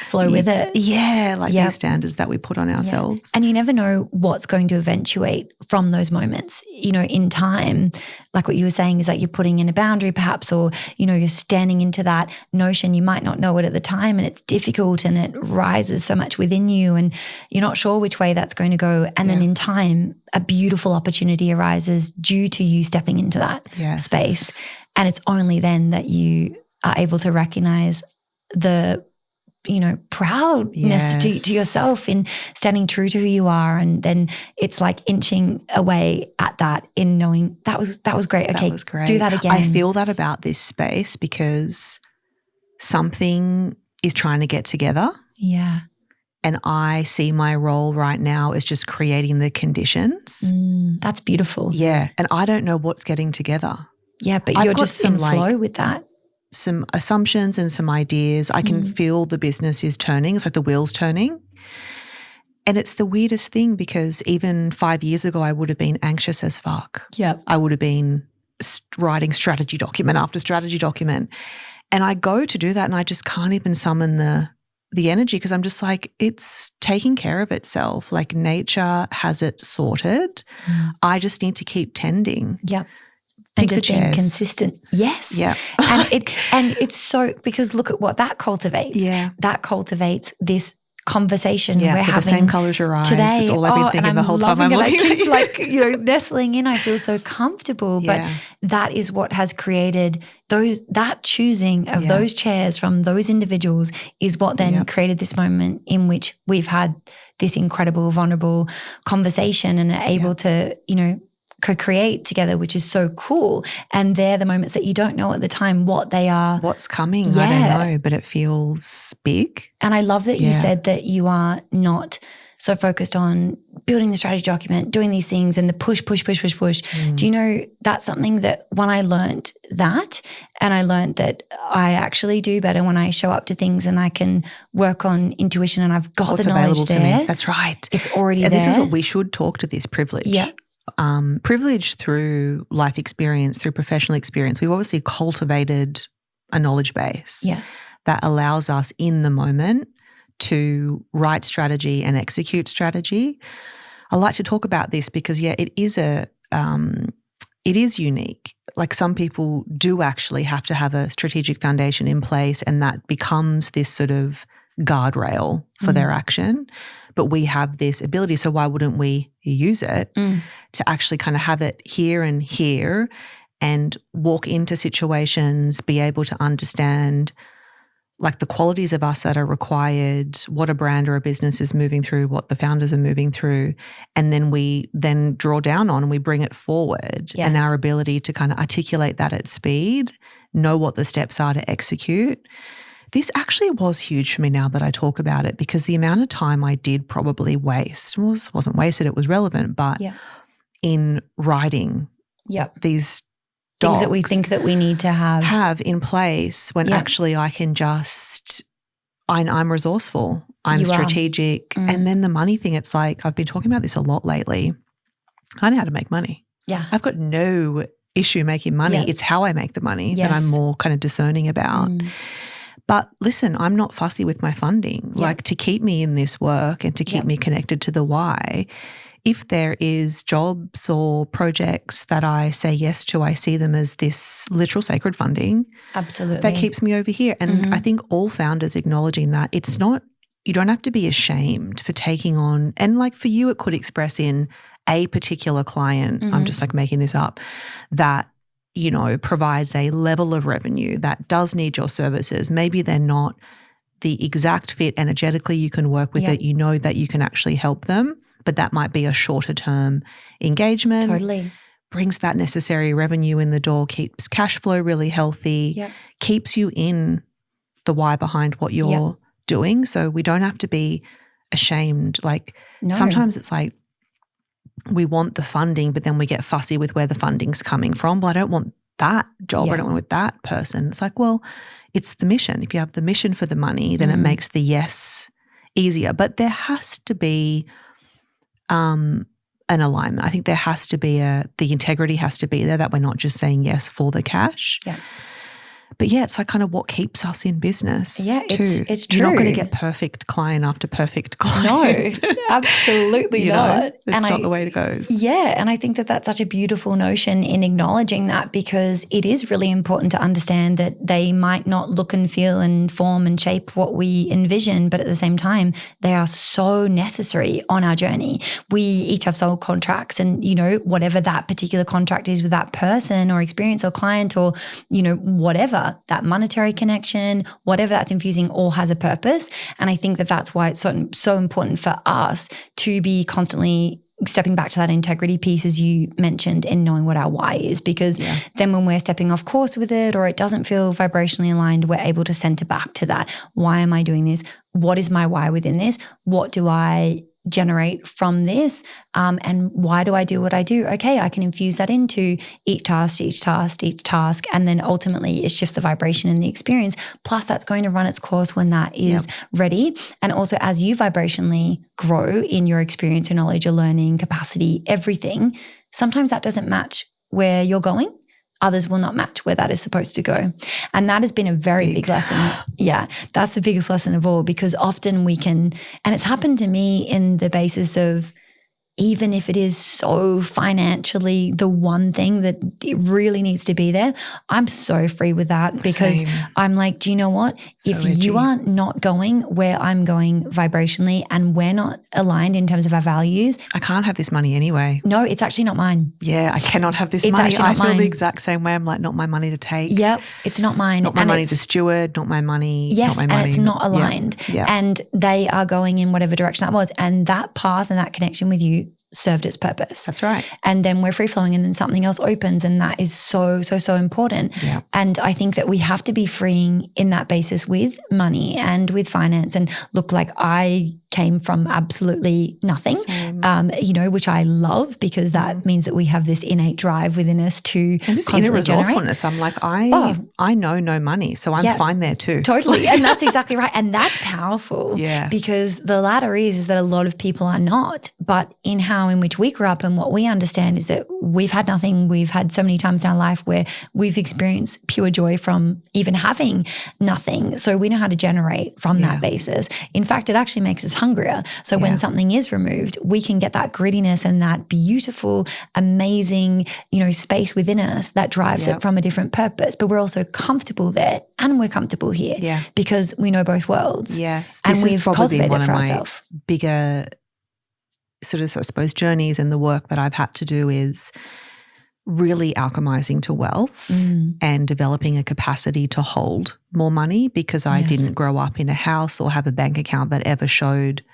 flow with it. Yeah, like these standards that we put on ourselves. Yeah. And you never know what's going to eventuate from those moments, in time. Like what you were saying is that you're putting in a boundary perhaps, or, you're standing into that notion. You might not know it at the time, and it's difficult, and it rises so much within you, and you're not sure which way that's going to go. And then in time, a beautiful opportunity arises due to you stepping into that space. And it's only then that you are able to recognize the proudness to yourself in standing true to who you are. And then it's like inching away at that in knowing that was great. Okay, that was great. Do that again. I feel that about this space because something is trying to get together. Yeah. And I see my role right now as just creating the conditions. That's beautiful. Yeah. And I don't know what's getting together. Yeah, but you're just in flow with that. Some assumptions and some ideas. I can feel the business is turning. It's like the wheels turning. And it's the weirdest thing because even 5 years ago, I would have been anxious as fuck. Yep. I would have been writing strategy document after strategy document. And I go to do that and I just can't even summon the the energy because I'm just like, it's taking care of itself. Like nature has it sorted. I just need to keep tending. Yeah. Pick and just the being chairs. consistent. Yes. Yeah. and it's so, because look at what that cultivates. Yeah. That cultivates this conversation Yeah, we're with having the same colour as your eyes. today. It's all I've been thinking the whole time I'm looking at you. Like, nestling in. I feel so comfortable. Yeah. But that is what has created that choosing of those chairs from those individuals is what then created this moment in which we've had this incredible, vulnerable conversation and are able to, co-create together, which is so cool. And they're the moments that you don't know at the time what they are. What's coming, I don't know, but it feels big. And I love that you said that you are not so focused on building the strategy document, doing these things and the push. Do you know that's something that when I learned that, and I learned that I actually do better when I show up to things and I can work on intuition and I've got the knowledge there. To me. That's right. It's already and there. This is what we should talk to this privilege. Yeah. Privilege through life experience, through professional experience. We've obviously cultivated a knowledge base that allows us in the moment to write strategy and execute strategy. I like to talk about this because, it is unique. Like some people do actually have to have a strategic foundation in place and that becomes this sort of guardrail for their action. But we have this ability, so why wouldn't we use it to actually kind of have it here and walk into situations, be able to understand like the qualities of us that are required, what a brand or a business is moving through, what the founders are moving through, and then we then draw down on and we bring it forward and our ability to kind of articulate that at speed, know what the steps are to execute. This actually was huge for me now that I talk about it because the amount of time I did probably waste wasn't wasted, it was relevant, but in writing these things that we think that we need to have in place when actually I can just, I'm resourceful, I'm strategic. And then the money thing, it's like, I've been talking about this a lot lately. I know how to make money. Yeah. I've got no issue making money. It's how I make the money that I'm more kind of discerning about. But listen, I'm not fussy with my funding. Like to keep me in this work and to keep me connected to the why, if there is jobs or projects that I say yes to, I see them as this literal sacred funding. Absolutely. That keeps me over here. And I think all founders acknowledging that it's not, you don't have to be ashamed for taking on, and like for you it could express in a particular client, I'm just like making this up, that provides a level of revenue that does need your services. Maybe they're not the exact fit energetically, you can work with it, that you can actually help them, but that might be a shorter term engagement. Totally. Brings that necessary revenue in the door, keeps cash flow really healthy, keeps you in the why behind what you're doing. So we don't have to be ashamed. Like sometimes it's like, we want the funding, but then we get fussy with where the funding's coming from. Well, I don't want that job. I don't want with that person. It's like, well, it's the mission. If you have the mission for the money, then it makes the yes easier. But there has to be an alignment. I think there has to be the integrity has to be there, that we're not just saying yes for the cash. Yeah. But it's like kind of what keeps us in business too. It's true. You're not going to get perfect client after perfect client. No, absolutely not. It's not the way it goes. Yeah, and I think that that's such a beautiful notion in acknowledging that, because it is really important to understand that they might not look and feel and form and shape what we envision, but at the same time, they are so necessary on our journey. We each have soul contracts, and whatever that particular contract is with that person or experience or client or whatever, that monetary connection, whatever that's infusing, all has a purpose. And I think that that's why it's so important for us to be constantly stepping back to that integrity piece, as you mentioned, and knowing what our why is, because then when we're stepping off course with it or it doesn't feel vibrationally aligned, we're able to center back to that. Why am I doing this? What is my why within this? What do I generate from this? And why do I do what I do? Okay, I can infuse that into each task, and then ultimately it shifts the vibration in the experience. Plus that's going to run its course when that is ready. And also as you vibrationally grow in your experience, your knowledge, your learning capacity, everything, sometimes that doesn't match where you're going. others will not match where that is supposed to go. And that has been a very big lesson. Yeah, that's the biggest lesson of all, because often we can, and it's happened to me in the basis of, even if it is so financially the one thing that it really needs to be there, I'm so free with that, because I'm like, do you know what? If you are not going where I'm going vibrationally and we're not aligned in terms of our values. I can't have this money anyway. No, it's actually not mine. Yeah, I cannot have this money. I feel the exact same way. I'm like, not my money to take. Yep, it's not mine. Not my money to steward, not my money. Yes, not my money. And it's not aligned. Yeah. And they are going in whatever direction that was. And that path and that connection with you served its purpose. That's right. And then we're free flowing, and then something else opens, and that is so, so, so important. Yeah. And I think that we have to be freeing in that basis with money and with finance. And look, like I came from absolutely nothing, which I love, because that means that we have this innate drive within us to and this inner resourcefulness. I'm like, I know no money, so I'm fine there too. Totally. And that's exactly right. And that's powerful. Yeah. Because the latter is that a lot of people are not, but in how in which we grew up and what we understand is that we've had nothing. We've had so many times in our life where we've experienced pure joy from even having nothing. So we know how to generate from that basis. In fact, it actually makes us hungrier. So when something is removed, we can get that grittiness and that beautiful, amazing, space within us that drives it from a different purpose. But we're also comfortable there, and we're comfortable here because we know both worlds. Yes. And we've cultivated one it for of my ourselves. Bigger sort of, I suppose, journeys and the work that I've had to do is really alchemizing to wealth and developing a capacity to hold more money, because I didn't grow up in a house or have a bank account that ever showed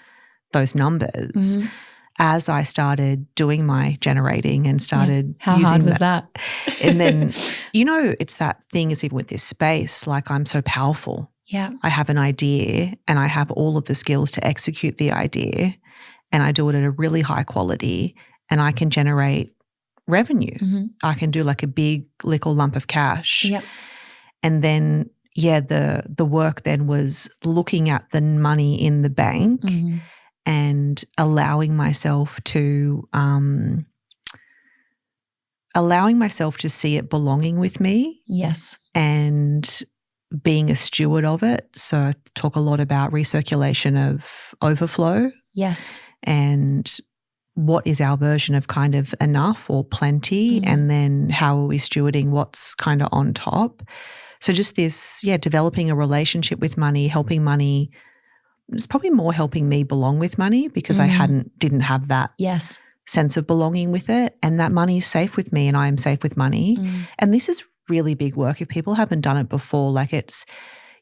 those numbers. As I started doing my generating and started How using hard was that? And then, it's that thing is, even with this space, like I'm so powerful. Yeah. I have an idea and I have all of the skills to execute the idea, and I do it at a really high quality, and I can generate revenue. I can do like a big little lump of cash. Yep. And then, the work then was looking at the money in the bank and allowing myself to see it belonging with me. Yes. And being a steward of it. So I talk a lot about recirculation of overflow. Yes. And what is our version of kind of enough or plenty, and then how are we stewarding what's kind of on top. So just this, developing a relationship with money, helping money. It's probably more helping me belong with money, because I didn't have that sense of belonging with it, and that money is safe with me and I am safe with money. And this is really big work. If people haven't done it before, like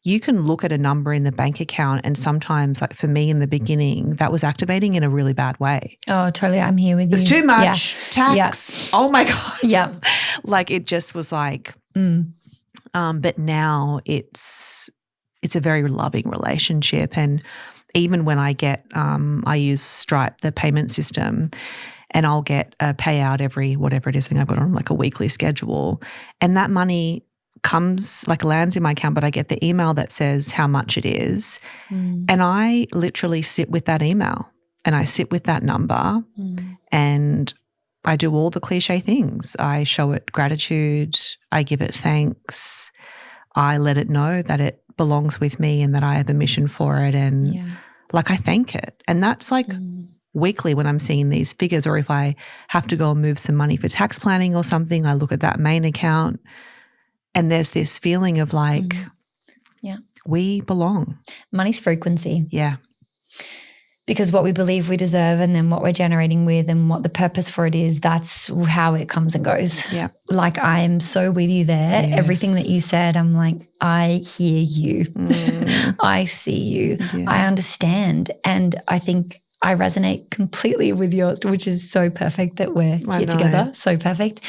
you can look at a number in the bank account, and sometimes, like for me in the beginning, that was activating in a really bad way. Oh, totally. I'm here with you. It's too much tax. Yeah. Oh my God. Yeah. Like it just was like, but now it's a very loving relationship. And even when I get, I use Stripe, the payment system, and I'll get a payout every whatever it is. I think I've got on like a weekly schedule, and that money comes, like lands in my account, but I get the email that says how much it is. And I literally sit with that email and I sit with that number and I do all the cliche things. I show it gratitude. I give it thanks. I let it know that it belongs with me and that I have a mission for it. And like I thank it. And that's like weekly when I'm seeing these figures, or if I have to go and move some money for tax planning or something, I look at that main account. And there's this feeling of like, we belong. Money's frequency. Yeah. Because what we believe we deserve, and then what we're generating with, and what the purpose for it is, that's how it comes and goes. Yeah. Like I am so with you there. Yes. Everything that you said, I'm like, I hear you. I see you. Yeah. I understand. And I think I resonate completely with yours, which is so perfect that we're here together. So perfect.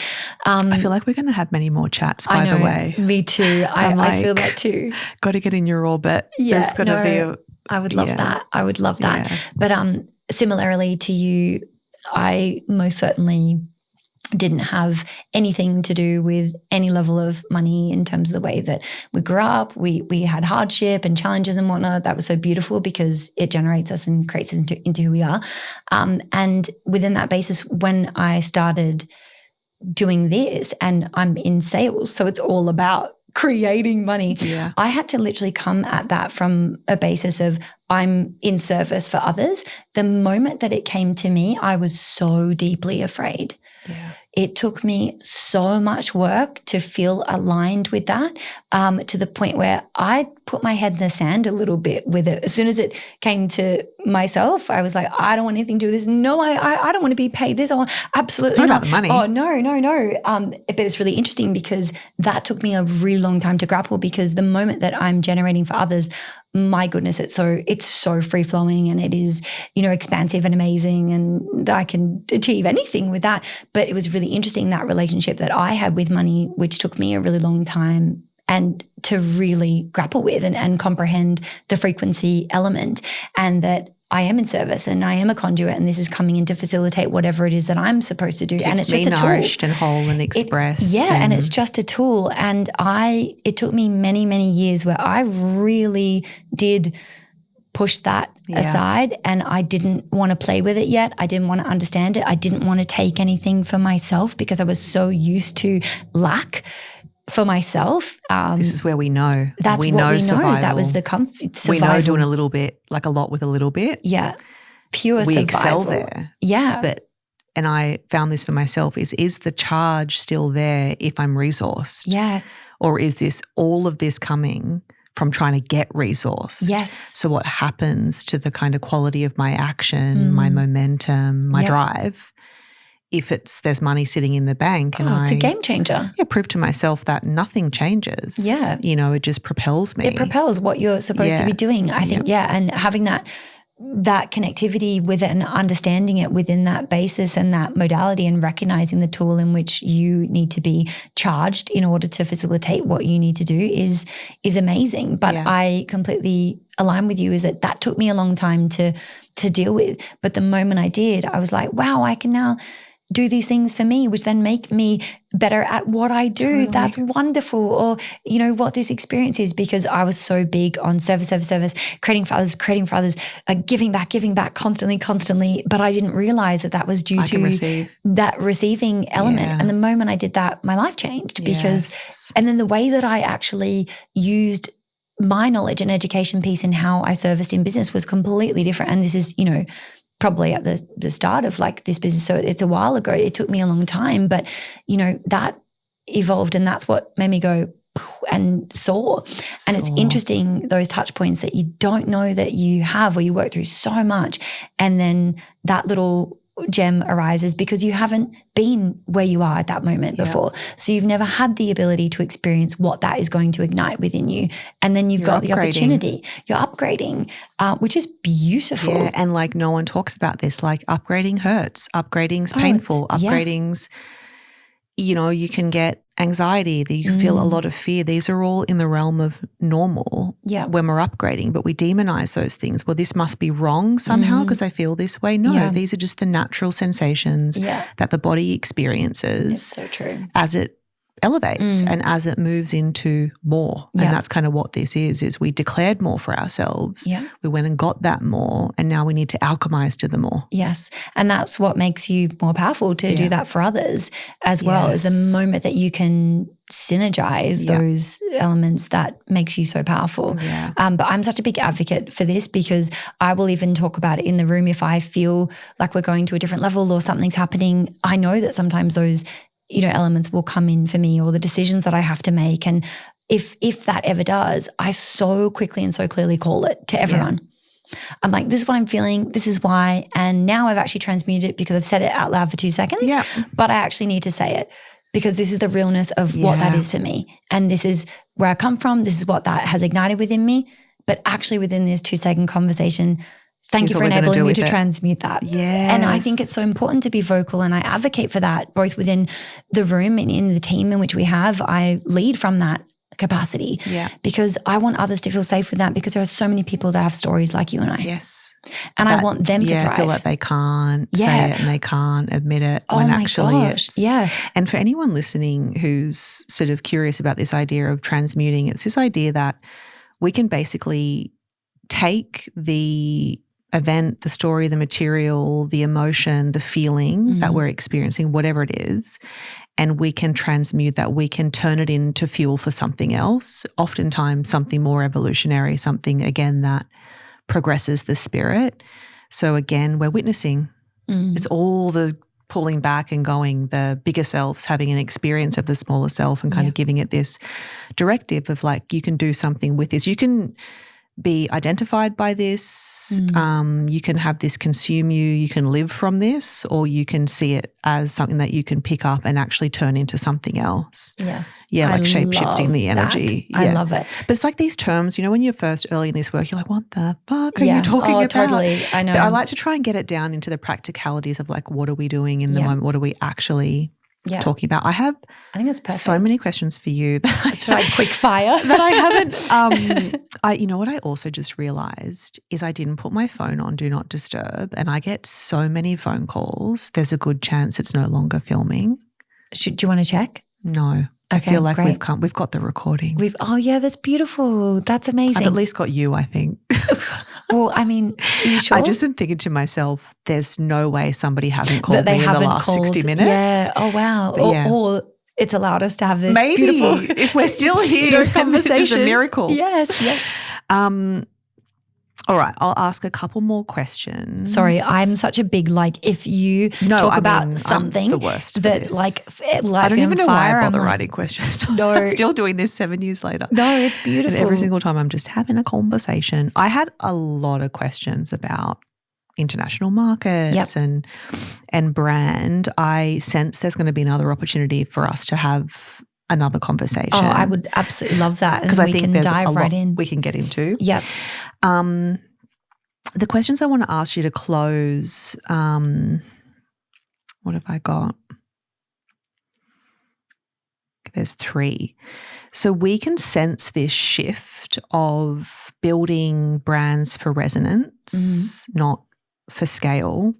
I feel like we're going to have many more chats, by the way. Me too. I feel that too. Got to get in your orbit. Yeah, There's got to be I would love that. I would love that. But similarly to you, I most certainly didn't have anything to do with any level of money in terms of the way that we grew up. We had hardship and challenges and whatnot. That was so beautiful because it generates us and creates us into who we are. And within that basis, when I started doing this and I'm in sales. So it's all about creating money. Yeah. I had to literally come at that from a basis of I'm in service for others. The moment that it came to me, I was so deeply afraid. Yeah. It took me so much work to feel aligned with that, to the point where I put my head in the sand a little bit with it. As soon as it came to myself, I was like, I don't want anything to do with this. No, I don't want to be paid this. I want absolutely it's not not. about the money. Oh, no. But it's really interesting because that took me a really long time to grapple, because the moment that I'm generating for others, my goodness, it's so free flowing and it is, expansive and amazing, and I can achieve anything with that. But it was really interesting, that relationship that I had with money, which took me a really long time and to really grapple with and comprehend the frequency element, and that I am in service and I am a conduit, and this is coming in to facilitate whatever it is that I'm supposed to do. Keeps and it's me just a tool. nourished and whole and expressed. And it's just a tool. And it took me many, many years where I really did push that aside, and I didn't want to play with it yet. I didn't want to understand it. I didn't want to take anything for myself because I was so used to lack for myself. This is where we know. That's we what know we know. survival. That was the comfort. Survival. We know doing a little bit, like a lot with a little bit. Yeah. Pure we survival. excel there. Yeah. And I found this for myself, is the charge still there if I'm resourced? Yeah. Or is all of this coming from trying to get resourced? Yes. So what happens to the kind of quality of my action, my momentum, my drive, if there's money sitting in the bank? And it's a game changer. Yeah, prove to myself that nothing changes. Yeah. It just propels me. It propels what you're supposed to be doing, I think. Yeah. And having that connectivity with it and understanding it within that basis and that modality, and recognizing the tool in which you need to be charged in order to facilitate what you need to do is amazing. But I completely align with you, is that took me a long time to deal with. But the moment I did, I was like, wow, I can now do these things for me, which then make me better at what I do. Totally. That's wonderful. Or, what this experience is, because I was so big on service, creating for others, giving back constantly. But I didn't realize that was due to that receiving element. Yeah. And the moment I did that, my life changed and then the way that I actually used my knowledge and education piece in how I serviced in business was completely different. And this is, probably at the start of like this business. So it's a while ago. It took me a long time, but that evolved, and that's what made me go and soar. And it's interesting, those touch points that you don't know that you have, or you work through so much, and then that little gem arises because you haven't been where you are at that moment before. So you've never had the ability to experience what that is going to ignite within you. And then you've got the opportunity. You're upgrading, which is beautiful. Yeah, and like no one talks about this. Like upgrading hurts. Upgrading's painful. Upgrading's, you can get anxiety, that you can feel a lot of fear. These are all in the realm of normal when we're upgrading, but we demonize those things. Well, this must be wrong somehow because I feel this way. No, these are just the natural sensations that the body experiences. It's so true. As it elevates and as it moves into more. And that's kind of what this is we declared more for ourselves. Yeah. We went and got that more, and now we need to alchemize to the more. Yes. And that's what makes you more powerful to do that for others as well, is the moment that you can synergize those elements that makes you so powerful. Yeah. But I'm such a big advocate for this, because I will even talk about it in the room if I feel like we're going to a different level or something's happening. I know that sometimes those elements will come in for me, or the decisions that I have to make. And if that ever does, I so quickly and so clearly call it to everyone. Yeah. I'm like, this is what I'm feeling. This is why. And now I've actually transmuted it because I've said it out loud for 2 seconds. Yeah. But I actually need to say it because this is the realness of what that is for me. And this is where I come from. This is what that has ignited within me. But actually within this 2-second conversation, thank you for enabling me to transmute that. Yes. And I think it's so important to be vocal, and I advocate for that both within the room and in the team in which we have. I lead from that capacity because I want others to feel safe with that, because there are so many people that have stories like you and I. Yes. And I want them to thrive. Feel like they can't say it and they can't admit it when actually it's. Yeah. And for anyone listening who's sort of curious about this idea of transmuting, it's this idea that we can basically take the event, the story, the material, the emotion, the feeling that we're experiencing, whatever it is, and we can transmute that. We can turn it into fuel for something else, oftentimes something more evolutionary, something, again, that progresses the spirit. So again, we're witnessing. It's all the pulling back and going, the bigger selves having an experience of the smaller self and kind of giving it this directive of like, you can do something with this. You can be identified by this. You can have this consume you. You can live from this, or you can see it as something that you can pick up and actually turn into something else. Yes. Yeah, like shape-shifting the energy. That. I love it. But it's like these terms, you know, when you're first early in this work, you're like, what the fuck are you talking about? Totally. I know. But I like to try and get it down into the practicalities of like, what are we doing in the moment? What are we actually talking about? I think that's perfect. So many questions for you. Should I quick fire? That I haven't. You know what I also just realized is I didn't put my phone on Do Not Disturb, and I get so many phone calls. There's a good chance it's no longer filming. Do you want to check? No. I feel like great. we've got the recording. That's beautiful. That's amazing. I've at least got you, I think. Well, I mean, are you sure? I just am thinking to myself, there's no way somebody hasn't called me in the last 60 minutes. Yeah. Oh, wow. Or it's allowed us to have this beautiful if we're still here, conversation. This is a miracle. Yes. Yeah. All right, I'll ask a couple more questions. Sorry, I'm such a big if you talk about something I'm the worst that this. It lights I don't me even on know fire, why I bother writing questions. No, I'm still doing this 7 years later. No, it's beautiful. And every single time I'm just having a conversation. I had a lot of questions about international markets and brand. I sense there's going to be another opportunity for us to have another conversation. Oh, I would absolutely love that. Because I think can there's dive a lot right in. We can get into. Yep. The questions I want to ask you to close, what have I got? There's 3. So we can sense this shift of building brands for resonance, not for scale.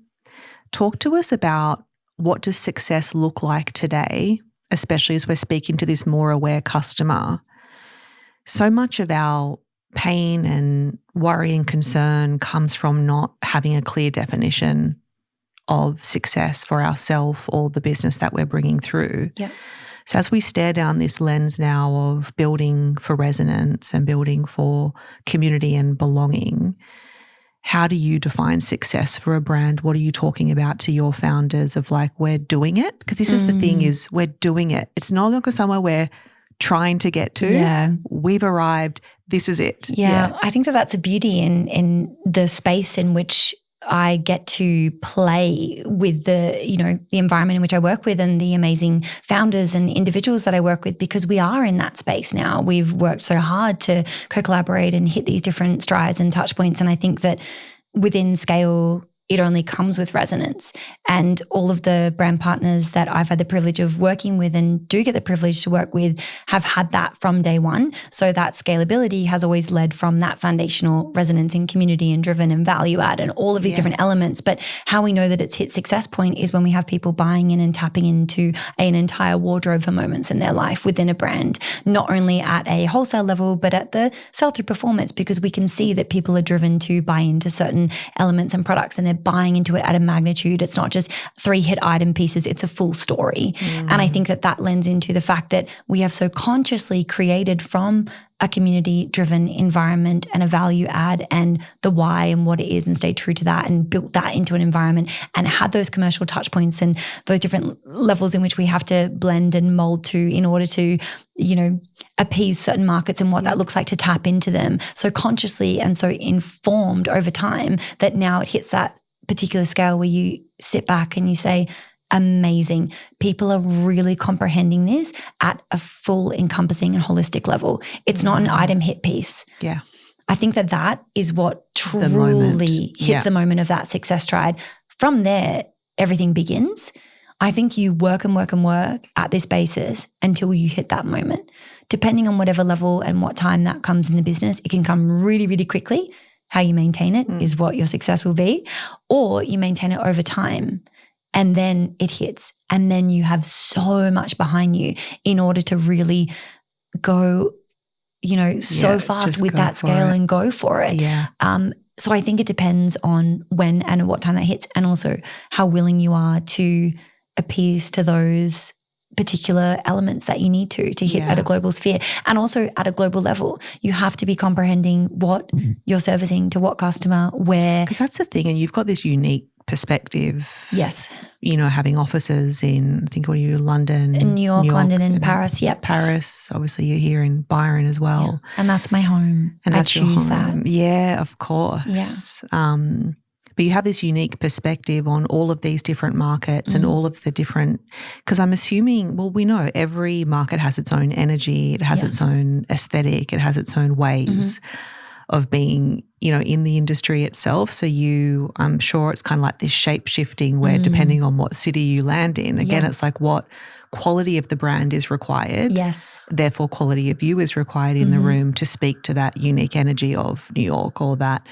Talk to us about what does success look like today, especially as we're speaking to this more aware customer. So much of our pain and worry and concern comes from not having a clear definition of success for ourselves or the business that we're bringing through. Yeah. So as we stare down this lens now of building for resonance and building for community and belonging, how do you define success for a brand? What are you talking about to your founders of like, we're doing it? Because this is the thing is we're doing it. It's no longer somewhere we're trying to get to. Yeah. We've arrived. This is it. Yeah. I think that's a beauty in the space in which I get to play with the environment in which I work with and the amazing founders and individuals that I work with, because we are in that space now. We've worked so hard to co-collaborate and hit these different strides and touch points. And I think that within scale, it only comes with resonance. And all of the brand partners that I've had the privilege of working with and do get the privilege to work with have had that from day one. So that scalability has always led from that foundational resonance in community and driven and value add and all of these different elements. But how we know that it's hit success point is when we have people buying in and tapping into an entire wardrobe for moments in their life within a brand, not only at a wholesale level, but at the sell-through performance, because we can see that people are driven to buy into certain elements and products and they're buying into it at a magnitude. It's not just 3 hit item pieces, it's a full story. And I think that lends into the fact that we have so consciously created from a community-driven environment and a value add and the why and what it is and stayed true to that and built that into an environment and had those commercial touch points and those different levels in which we have to blend and mold to in order to, appease certain markets and what that looks like to tap into them. So consciously and so informed over time that now it hits that particular scale where you sit back and you say, amazing. People are really comprehending this at a full encompassing and holistic level. It's not an item hit piece. Yeah. I think that is what truly hits the moment of that success stride. From there, everything begins. I think you work and work and work at this basis until you hit that moment. Depending on whatever level and what time that comes in the business, it can come really, really quickly. How you maintain it is what your success will be, or you maintain it over time. And then it hits. And then you have so much behind you in order to really go, so fast with that scale and go for it. Yeah. So I think it depends on when and at what time that hits, and also how willing you are to appease to those particular elements that you need to hit at a global sphere, and also at a global level. You have to be comprehending what you're servicing to what customer, where. Because that's the thing, and you've got this unique perspective. Yes. You know, having offices in, I think, what are you, London? In New York, London, and Paris. Yep. Paris. Obviously, you're here in Byron as well. Yeah. And that's my home. And that's I choose your home. that. Yeah, of course. Yeah. But you have this unique perspective on all of these different markets and all of the different, because I'm assuming, well, we know every market has its own energy, it has its own aesthetic, it has its own ways of being, you know, in the industry itself. So I'm sure it's kind of like this shape shifting where depending on what city you land in, again, it's like what quality of the brand is required. Yes. Therefore, quality of you is required in the room to speak to that unique energy of New York or that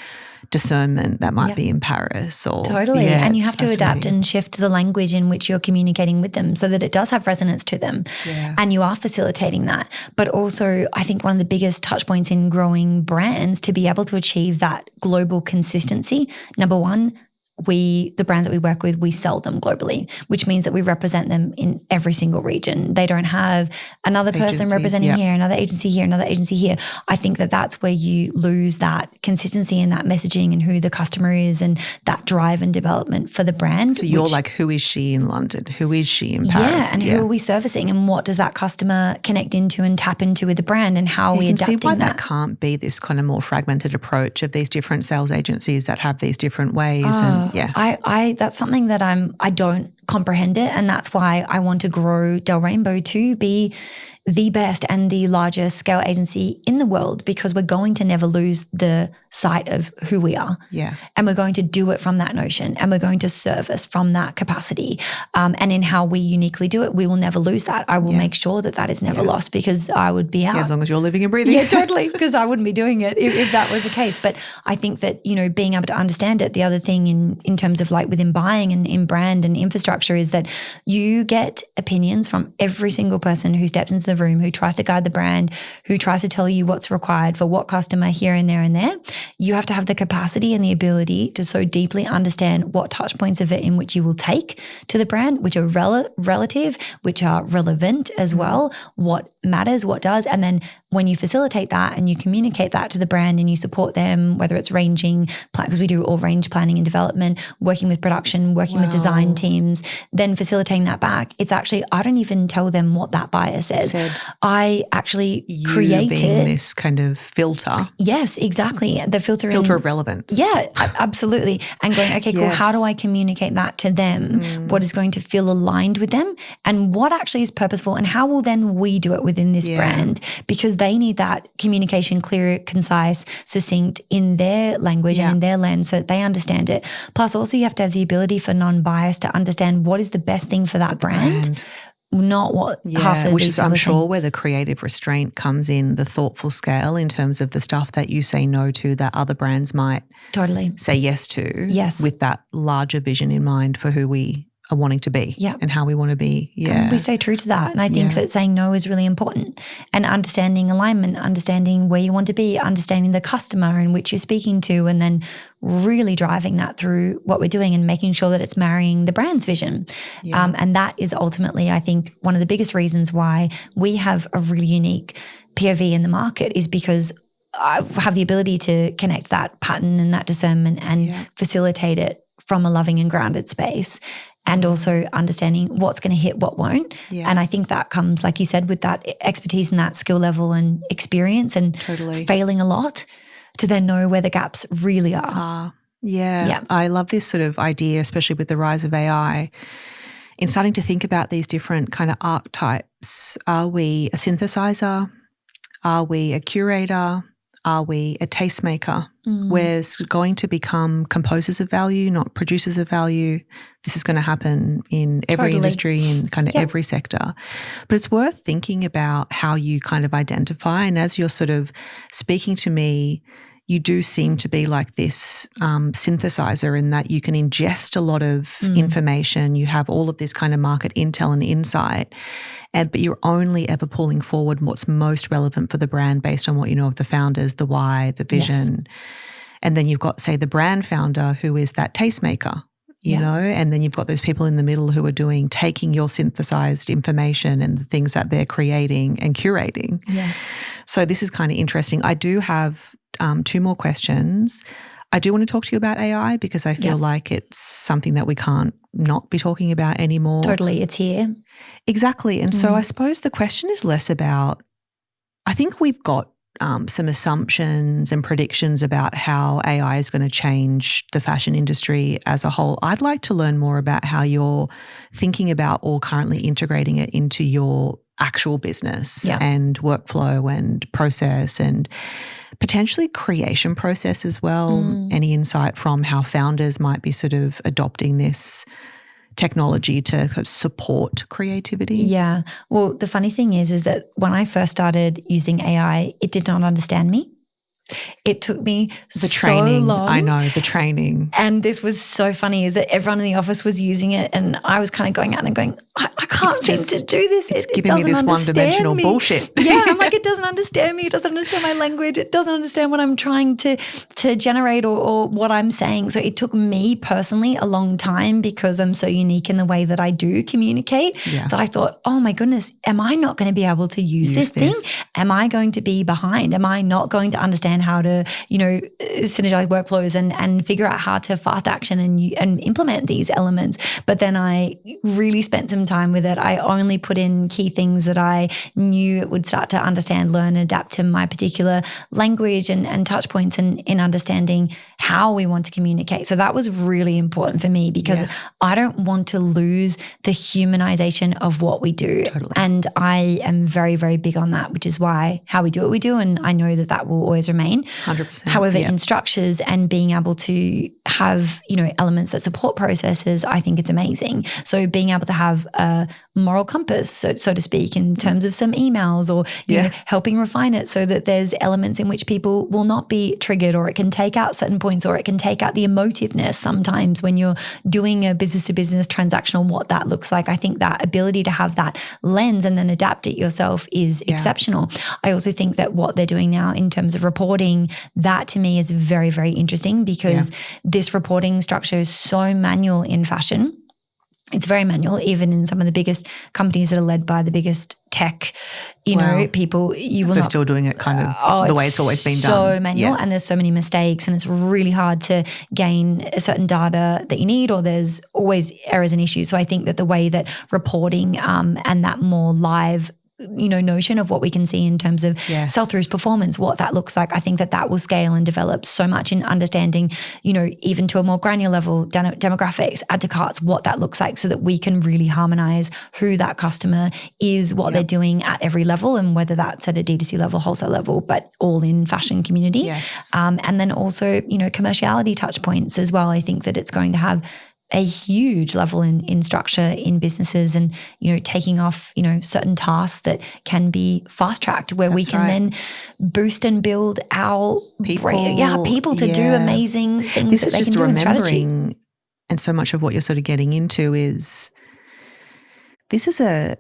discernment that might be in Paris. Or totally. And you have to adapt and shift the language in which you're communicating with them so that it does have resonance to them. Yeah. And you are facilitating that. But also, I think one of the biggest touch points in growing brands to be able to achieve that global consistency, number one, the brands that we work with, we sell them globally, which means that we represent them in every single region. They don't have another person representing here, another agency here, another agency here. I think that that's where you lose that consistency and that messaging and who the customer is and that drive and development for the brand. So you're like, who is she in London? Who is she in Paris? Yeah, and who are we servicing and what does that customer connect into and tap into with the brand and how are we adapting that? You can see why that can't be this kind of more fragmented approach of these different sales agencies that have these different ways. I that's something that I don't comprehend it, and that's why I want to grow Del Rainbow to be the best and the largest scale agency in the world, because we're going to never lose the sight of who we are. Yeah. And we're going to do it from that notion, and we're going to service from that capacity. And in how we uniquely do it, we will never lose that. I will make sure that that is never lost, because I would be out. Yeah, as long as you're living and breathing. Yeah, totally, because I wouldn't be doing it if that was the case. But I think that, you know, being able to understand it, the other thing in terms of like within buying and in brand and infrastructure is that you get opinions from every single person who steps into the room, who tries to guide the brand, who tries to tell you what's required for what customer here and there and there. You have to have the capacity and the ability to so deeply understand what touch points of it in which you will take to the brand, which are relative, which are relevant as well, what matters, what does. And then when you facilitate that and you communicate that to the brand and you support them, whether it's ranging, because we do all range planning and development, working with production, working with design teams, then facilitating that back. It's actually, I don't even tell them what that buyer says. I actually created this kind of filter. Yes, exactly. The filter of relevance. Yeah, absolutely. And going, okay, cool. How do I communicate that to them? What is going to feel aligned with them and what actually is purposeful, and how will then we do it within this brand? Because they need that communication clear, concise, succinct in their language and in their lens so that they understand it. Plus also you have to have the ability for non-bias to understand what is the best thing for that brand. Not what half of which is, I'm sure, think. where the creative restraint comes in, the thoughtful scale in terms of the stuff that you say no to that other brands might say yes to. Yes. With that larger vision in mind for who we are wanting to be and how we want to be. Yeah. And we stay true to that. And I think that saying no is really important, and understanding alignment, understanding where you want to be, understanding the customer in which you're speaking to, and then really driving that through what we're doing and making sure that it's marrying the brand's vision. And that is ultimately, I think, one of the biggest reasons why we have a really unique POV in the market is because I have the ability to connect that pattern and that discernment and facilitate it from a loving and grounded space, and also understanding what's going to hit, what won't. And I think that comes, like you said, with that expertise and that skill level and experience and failing a lot to then know where the gaps really are. I love this sort of idea, especially with the rise of AI, in starting to think about these different kind of archetypes. Are we a synthesizer? Are we a curator? Are we a tastemaker? We're going to become composers of value, not producers of value. This is going to happen in every industry, in kind of every sector. But it's worth thinking about how you kind of identify. And as you're sort of speaking to me, you do seem to be like this synthesizer in that you can ingest a lot of information. You have all of this kind of market intel and insight, but you're only ever pulling forward what's most relevant for the brand based on what you know of the founders, the why, the vision. And then you've got, say, the brand founder who is that tastemaker. you know, and then you've got those people in the middle who are taking your synthesized information and the things that they're creating and curating. Yes. So this is kind of interesting. I do have 2 more questions. I do want to talk to you about AI because I feel like it's something that we can't not be talking about anymore. Totally. It's here. Exactly. And so I suppose the question is less about, I think we've got some assumptions and predictions about how AI is going to change the fashion industry as a whole. I'd like to learn more about how you're thinking about or currently integrating it into your actual business and workflow and process and potentially creation process as well. Any insight from how founders might be sort of adopting this technology to support creativity? Yeah. Well, the funny thing is that when I first started using AI, it did not understand me. It took me so long. I know, the training. And this was so funny is that everyone in the office was using it and I was kind of going out and going, I can't seem to do this. It's giving me this one-dimensional bullshit. Yeah, I'm like, it doesn't understand me. It doesn't understand my language. It doesn't understand what I'm trying to generate or what I'm saying. So it took me personally a long time because I'm so unique in the way that I do communicate that I thought, oh my goodness, am I not going to be able to use this thing? Am I going to be behind? Am I not going to understand how to, synergize workflows and figure out how to fast action and implement these elements? But then I really spent some time with it. I only put in key things that I knew it would start to understand, learn, adapt to my particular language and touch points and in understanding how we want to communicate. So that was really important for me because I don't want to lose the humanization of what we do. Totally. And I am very, very big on that, which is why how we do what we do. And I know that will always remain. 100%. However, in structures and being able to have, elements that support processes, I think it's amazing. So being able to have a moral compass, so to speak, in terms of some emails or you know, helping refine it so that there's elements in which people will not be triggered, or it can take out certain points, or it can take out the emotiveness sometimes when you're doing a business-to-business transactional, what that looks like. I think that ability to have that lens and then adapt it yourself is exceptional. I also think that what they're doing now in terms of reporting, that to me is very, very interesting because this reporting structure is so manual in fashion. It's very manual, even in some of the biggest companies that are led by the biggest tech, people. They're still doing it kind of the way it's always been done. So manual, and there's so many mistakes, and it's really hard to gain a certain data that you need, or there's always errors and issues. So I think that the way that reporting and that more live notion of what we can see in terms of sell-throughs, performance, what that looks like. I think that will scale and develop so much in understanding, even to a more granular level, demographics, add to carts, what that looks like so that we can really harmonize who that customer is, what they're doing at every level, and whether that's at a D2C level, wholesale level, but all in fashion community. Yes. And then also, commerciality touch points as well. I think that it's going to have a huge level in structure in businesses and, taking off, certain tasks that can be fast tracked where we can then boost and build our people to do amazing things this that is they just can do in strategy. Remembering, and so much of what you're sort of getting into is this is a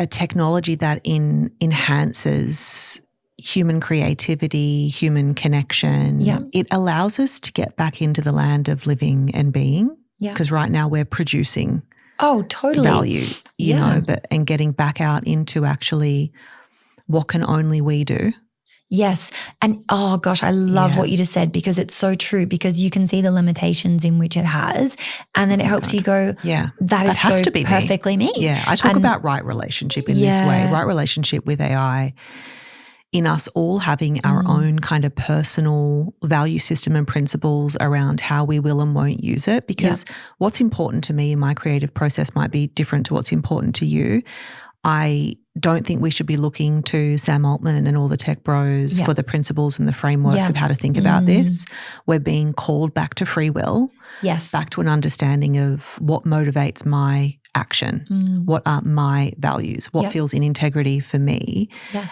technology that enhances human creativity, human connection. Yeah. It allows us to get back into the land of living and being. Because right now we're producing value, you know, and getting back out into actually what can only we do. Yes. And oh gosh, I love what you just said because it's so true, because you can see the limitations in which it has, and then it helps you go, that is has so to be perfectly me. Yeah. I talk about right relationship in this way, right relationship with AI. In us all having our own kind of personal value system and principles around how we will and won't use it, because what's important to me in my creative process might be different to what's important to you. I don't think we should be looking to Sam Altman and all the tech bros for the principles and the frameworks of how to think about this. We're being called back to free will, back to an understanding of what motivates my action, what are my values, what feels in integrity for me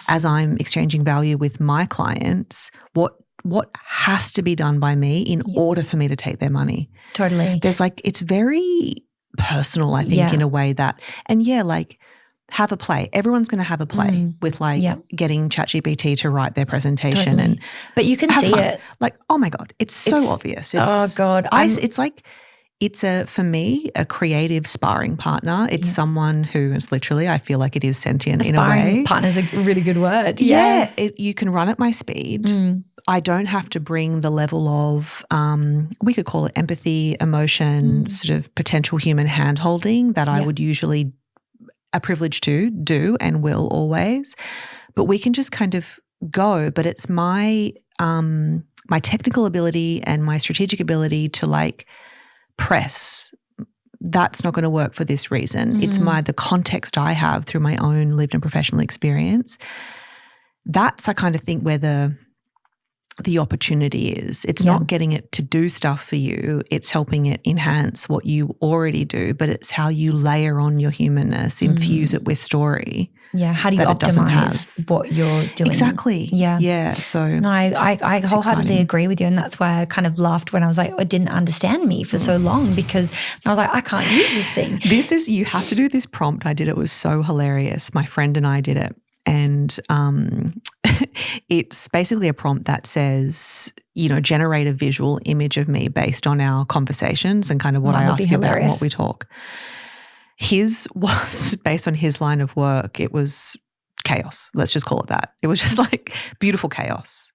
as I'm exchanging value with my clients, what has to be done by me in order for me to take their money. Totally. There's it's very personal, I think, in a way that, and have a play. Everyone's going to have a play with getting ChatGPT to write their presentation, but you can see fun. It. Oh my God, it's so obvious. Oh God, it's it's for me, a creative sparring partner. It's someone who is literally, I feel like it is sentient in a way. Sparring partner is a really good word. Yeah. You can run at my speed. I don't have to bring the level of, we could call it empathy, emotion, sort of potential human hand-holding that I would usually a privilege to do and will always. But we can just kind of go. But it's my my technical ability and my strategic ability to like press. That's not going to work for this reason. It's the context I have through my own lived and professional experience. That's, I kind of think, where the opportunity is. It's not getting it to do stuff for you. It's helping it enhance what you already do, but it's how you layer on your humanness, infuse it with story. Yeah. How do you optimize what you're doing? Exactly. Yeah. Yeah. So no, I wholeheartedly agree with you. And that's why I kind of laughed when I was like, it didn't understand me for so long, because I was like, I can't use this thing. You have to do this prompt. I did it. It was so hilarious. My friend and I did it. And it's basically a prompt that says, generate a visual image of me based on our conversations and kind of what I ask you about and what we talk. His was based on his line of work. It was chaos. Let's just call it that. It was just like beautiful chaos.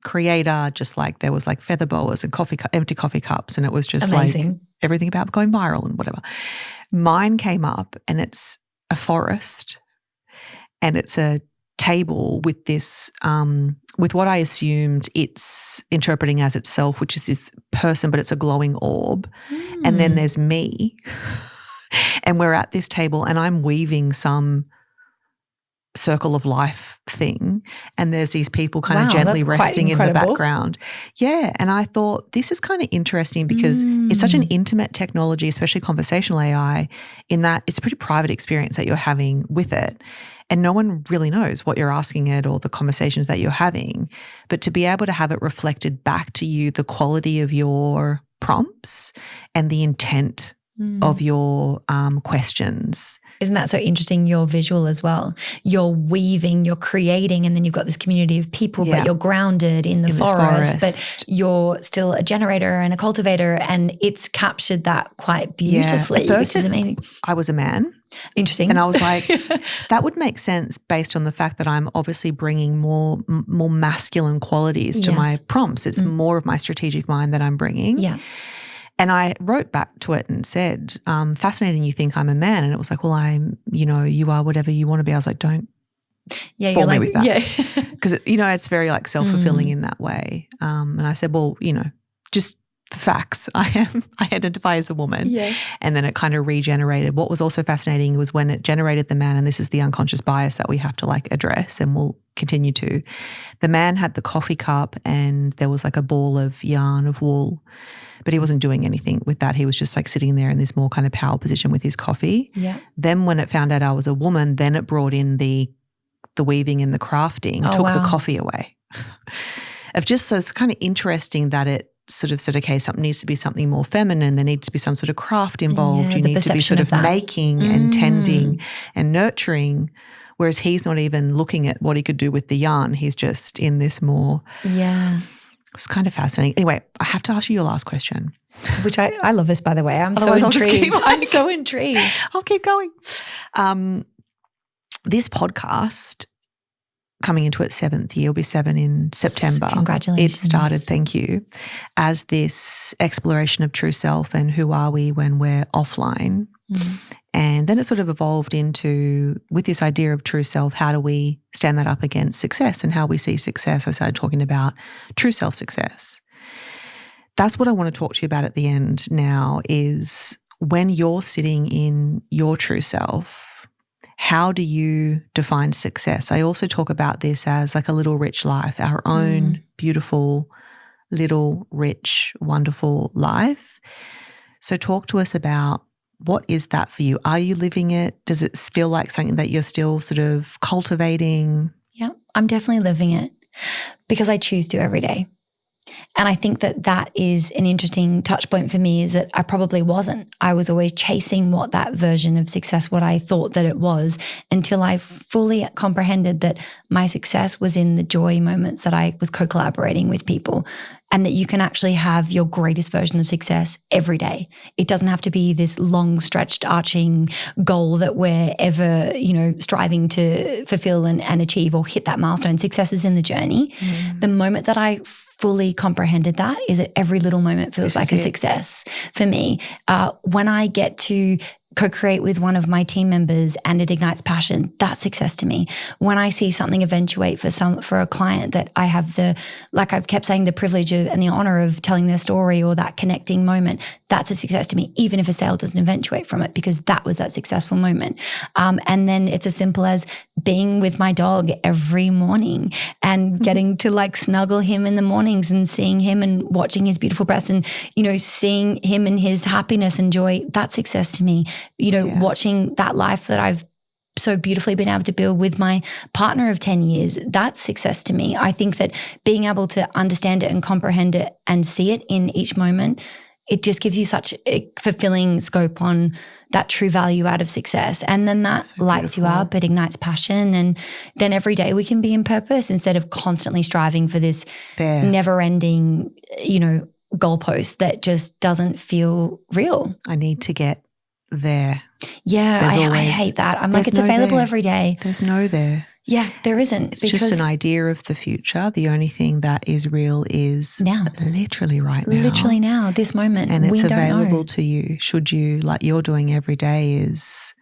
Creator, just like there was like feather boas and empty coffee cups, and it was just amazing. Like everything about going viral and whatever. Mine came up and it's a forest. And it's a table with this, with what I assumed it's interpreting as itself, which is this person, but it's a glowing orb. And then there's me. And we're at this table and I'm weaving some circle of life thing. And there's these people kind of gently resting in the background. Yeah. And I thought this is kind of interesting because it's such an intimate technology, especially conversational AI, in that it's a pretty private experience that you're having with it. And no one really knows what you're asking it or the conversations that you're having. But to be able to have it reflected back to you, the quality of your prompts and the intent of your questions. Isn't that so interesting? Your visual as well. You're weaving, you're creating, and then you've got this community of people, but you're grounded in the forest, but you're still a generator and a cultivator, and it's captured that quite beautifully, which is amazing. I was a man. Interesting. And I was like, that would make sense based on the fact that I'm obviously bringing more masculine qualities to my prompts. It's more of my strategic mind that I'm bringing. Yeah. And I wrote back to it and said, fascinating, you think I'm a man. And it was like, well, I'm, you are whatever you want to be. I was like, don't bore me with that. Yeah. Because, it's very like self-fulfilling in that way. And I said, well, just facts. I identify as a woman. Yes. And then it kind of regenerated. What was also fascinating was when it generated the man, and this is the unconscious bias that we have to like address and we'll continue to. The man had the coffee cup and there was like a ball of yarn of wool, but he wasn't doing anything with that. He was just like sitting there in this more kind of power position with his coffee. Yeah. Then when it found out I was a woman, then it brought in the weaving and the crafting, took the coffee away. So it's kind of interesting that it sort of said, okay, something needs to be something more feminine. There needs to be some sort of craft involved. You need to be sort of making and tending and nurturing, whereas he's not even looking at what he could do with the yarn. He's just in this more. Yeah. It's kind of fascinating. Anyway, I have to ask you your last question. Which I love this, by the way. I'm Otherwise, so intrigued. I'm so intrigued. I'll keep going. This podcast, coming into its 7th year, will be 7 in September. Congratulations. It started, thank you, as this exploration of true self and who are we when we're offline. And then it sort of evolved into, with this idea of true self, how do we stand that up against success and how we see success? I started talking about true self success. That's what I want to talk to you about at the end now is when you're sitting in your true self, how do you define success? I also talk about this as like a little rich life, our own beautiful, little rich, wonderful life. So talk to us about what is that for you? Are you living it? Does it feel like something that you're still sort of cultivating? Yeah, I'm definitely living it because I choose to every day. And I think that that is an interesting touch point for me, is that I probably wasn't. I was always chasing what that version of success, what I thought that it was, until I fully comprehended that my success was in the joy moments that I was co-collaborating with people, and that you can actually have your greatest version of success every day. It doesn't have to be this long stretched arching goal that we're ever, striving to fulfill and achieve or hit that milestone. Success is in the journey. The moment that I fully comprehended that is that every little moment feels like a success for me. When I get to co-create with one of my team members and it ignites passion, that's success to me. When I see something eventuate for a client that I have like I've kept saying, the privilege of, and the honor of telling their story, or that connecting moment, that's a success to me, even if a sale doesn't eventuate from it, because that was that successful moment. And then it's as simple as being with my dog every morning and getting to like snuggle him in the mornings and seeing him and watching his beautiful breasts and, seeing him and his happiness and joy, that's success to me. Watching that life that I've so beautifully been able to build with my partner of 10 years, that's success to me. I think that being able to understand it and comprehend it and see it in each moment, it just gives you such a fulfilling scope on that true value out of success. And then that so lights you up, it ignites passion. And then every day we can be in purpose instead of constantly striving for this never ending, goalpost that just doesn't feel real. I need to get there. Yeah, I hate that. I'm like, it's available every day. There's no there. Yeah, there isn't. It's just an idea of the future. The only thing that is real is now. Literally right now. Literally now, this moment. And it's available to you. Should you, like you're doing every day, is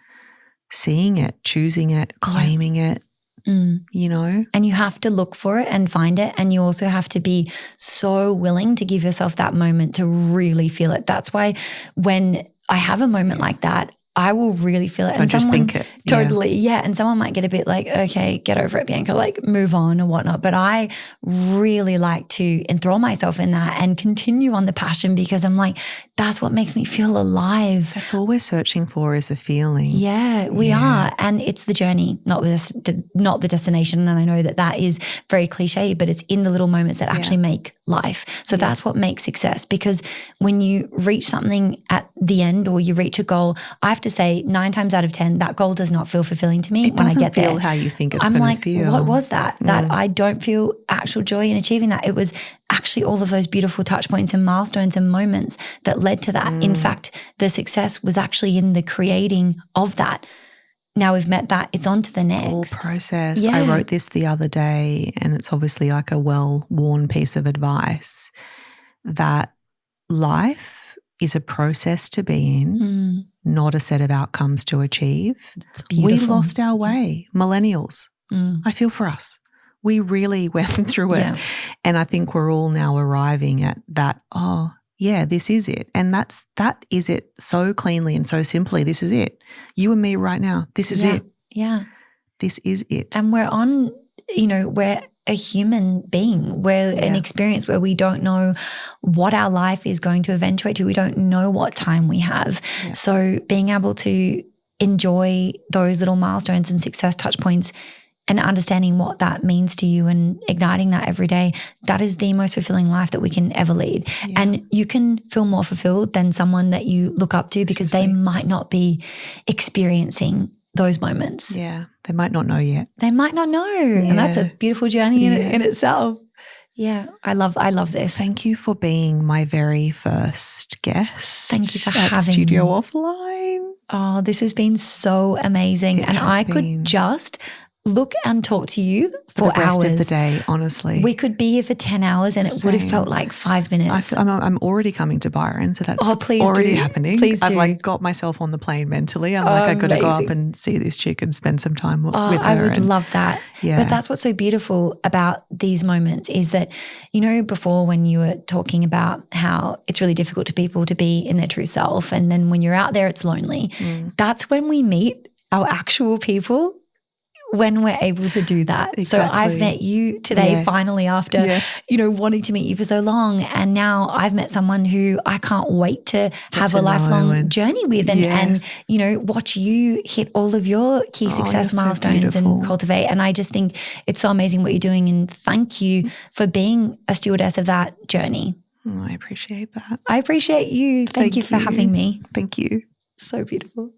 seeing it, choosing it, claiming it. And you have to look for it and find it. And you also have to be so willing to give yourself that moment to really feel it. That's why when I have a moment like that, I will really feel it. And just think it. Totally. Yeah. And someone might get a bit like, okay, get over it, Bianca, like move on or whatnot. But I really like to enthrall myself in that and continue on the passion, because I'm like, that's what makes me feel alive. That's all we're searching for, is a feeling. Yeah, we are. And it's the journey, not the destination. And I know that is very cliche, but it's in the little moments that actually make life. So that's what makes success. Because when you reach something at the end, or you reach a goal, I have to say 9 times out of 10, that goal does not feel fulfilling to me when I get there. It doesn't feel how you think it's going to feel. What was that? That I don't feel actual joy in achieving that. It was actually all of those beautiful touch points and milestones and moments that led to that. In fact, the success was actually in the creating of that. Now we've met that, it's on to the next. Whole process. Yeah. I wrote this the other day, and it's obviously like a well-worn piece of advice, that life is a process to be in, not a set of outcomes to achieve. It's beautiful. We lost our way, millennials. I feel for us. We really went through it. And I think we're all now arriving at that, this is it. And that is it so cleanly and so simply. This is it. You and me right now. This is it. Yeah. This is it. And we're on, we're a human being. We're an experience where we don't know what our life is going to eventuate to. We don't know what time we have. Yeah. So being able to enjoy those little milestones and success touch points and understanding what that means to you and igniting that every day, that is the most fulfilling life that we can ever lead. Yeah. And you can feel more fulfilled than someone that you look up to, because they might not be experiencing those moments. Yeah, they might not know yet. They might not know. Yeah. And that's a beautiful journey in itself. Yeah, I love this. Thank you for being my very first guest. Thank you for having Studio me. Offline. Oh, this has been so amazing. And I could just look and talk to you for the rest hours of the day, honestly. We could be here for 10 hours and it would have felt like 5 minutes. I'm already coming to Byron, so that's already happening. Please do. I've got myself on the plane mentally. I'm I got to go up and see this chick and spend some time with her. I would love that. Yeah. But that's what's so beautiful about these moments is that, before when you were talking about how it's really difficult to people to be in their true self, and then when you're out there, it's lonely. That's when we meet our actual people. when we're able to do that. Exactly. So I've met you today finally after, wanting to meet you for so long. And now I've met someone who I can't wait to have a lifelong journey with and, watch you hit all of your key success milestones and cultivate. And I just think it's so amazing what you're doing. And thank you for being a stewardess of that journey. I appreciate that. I appreciate you. Thank you for having me. Thank you. So beautiful.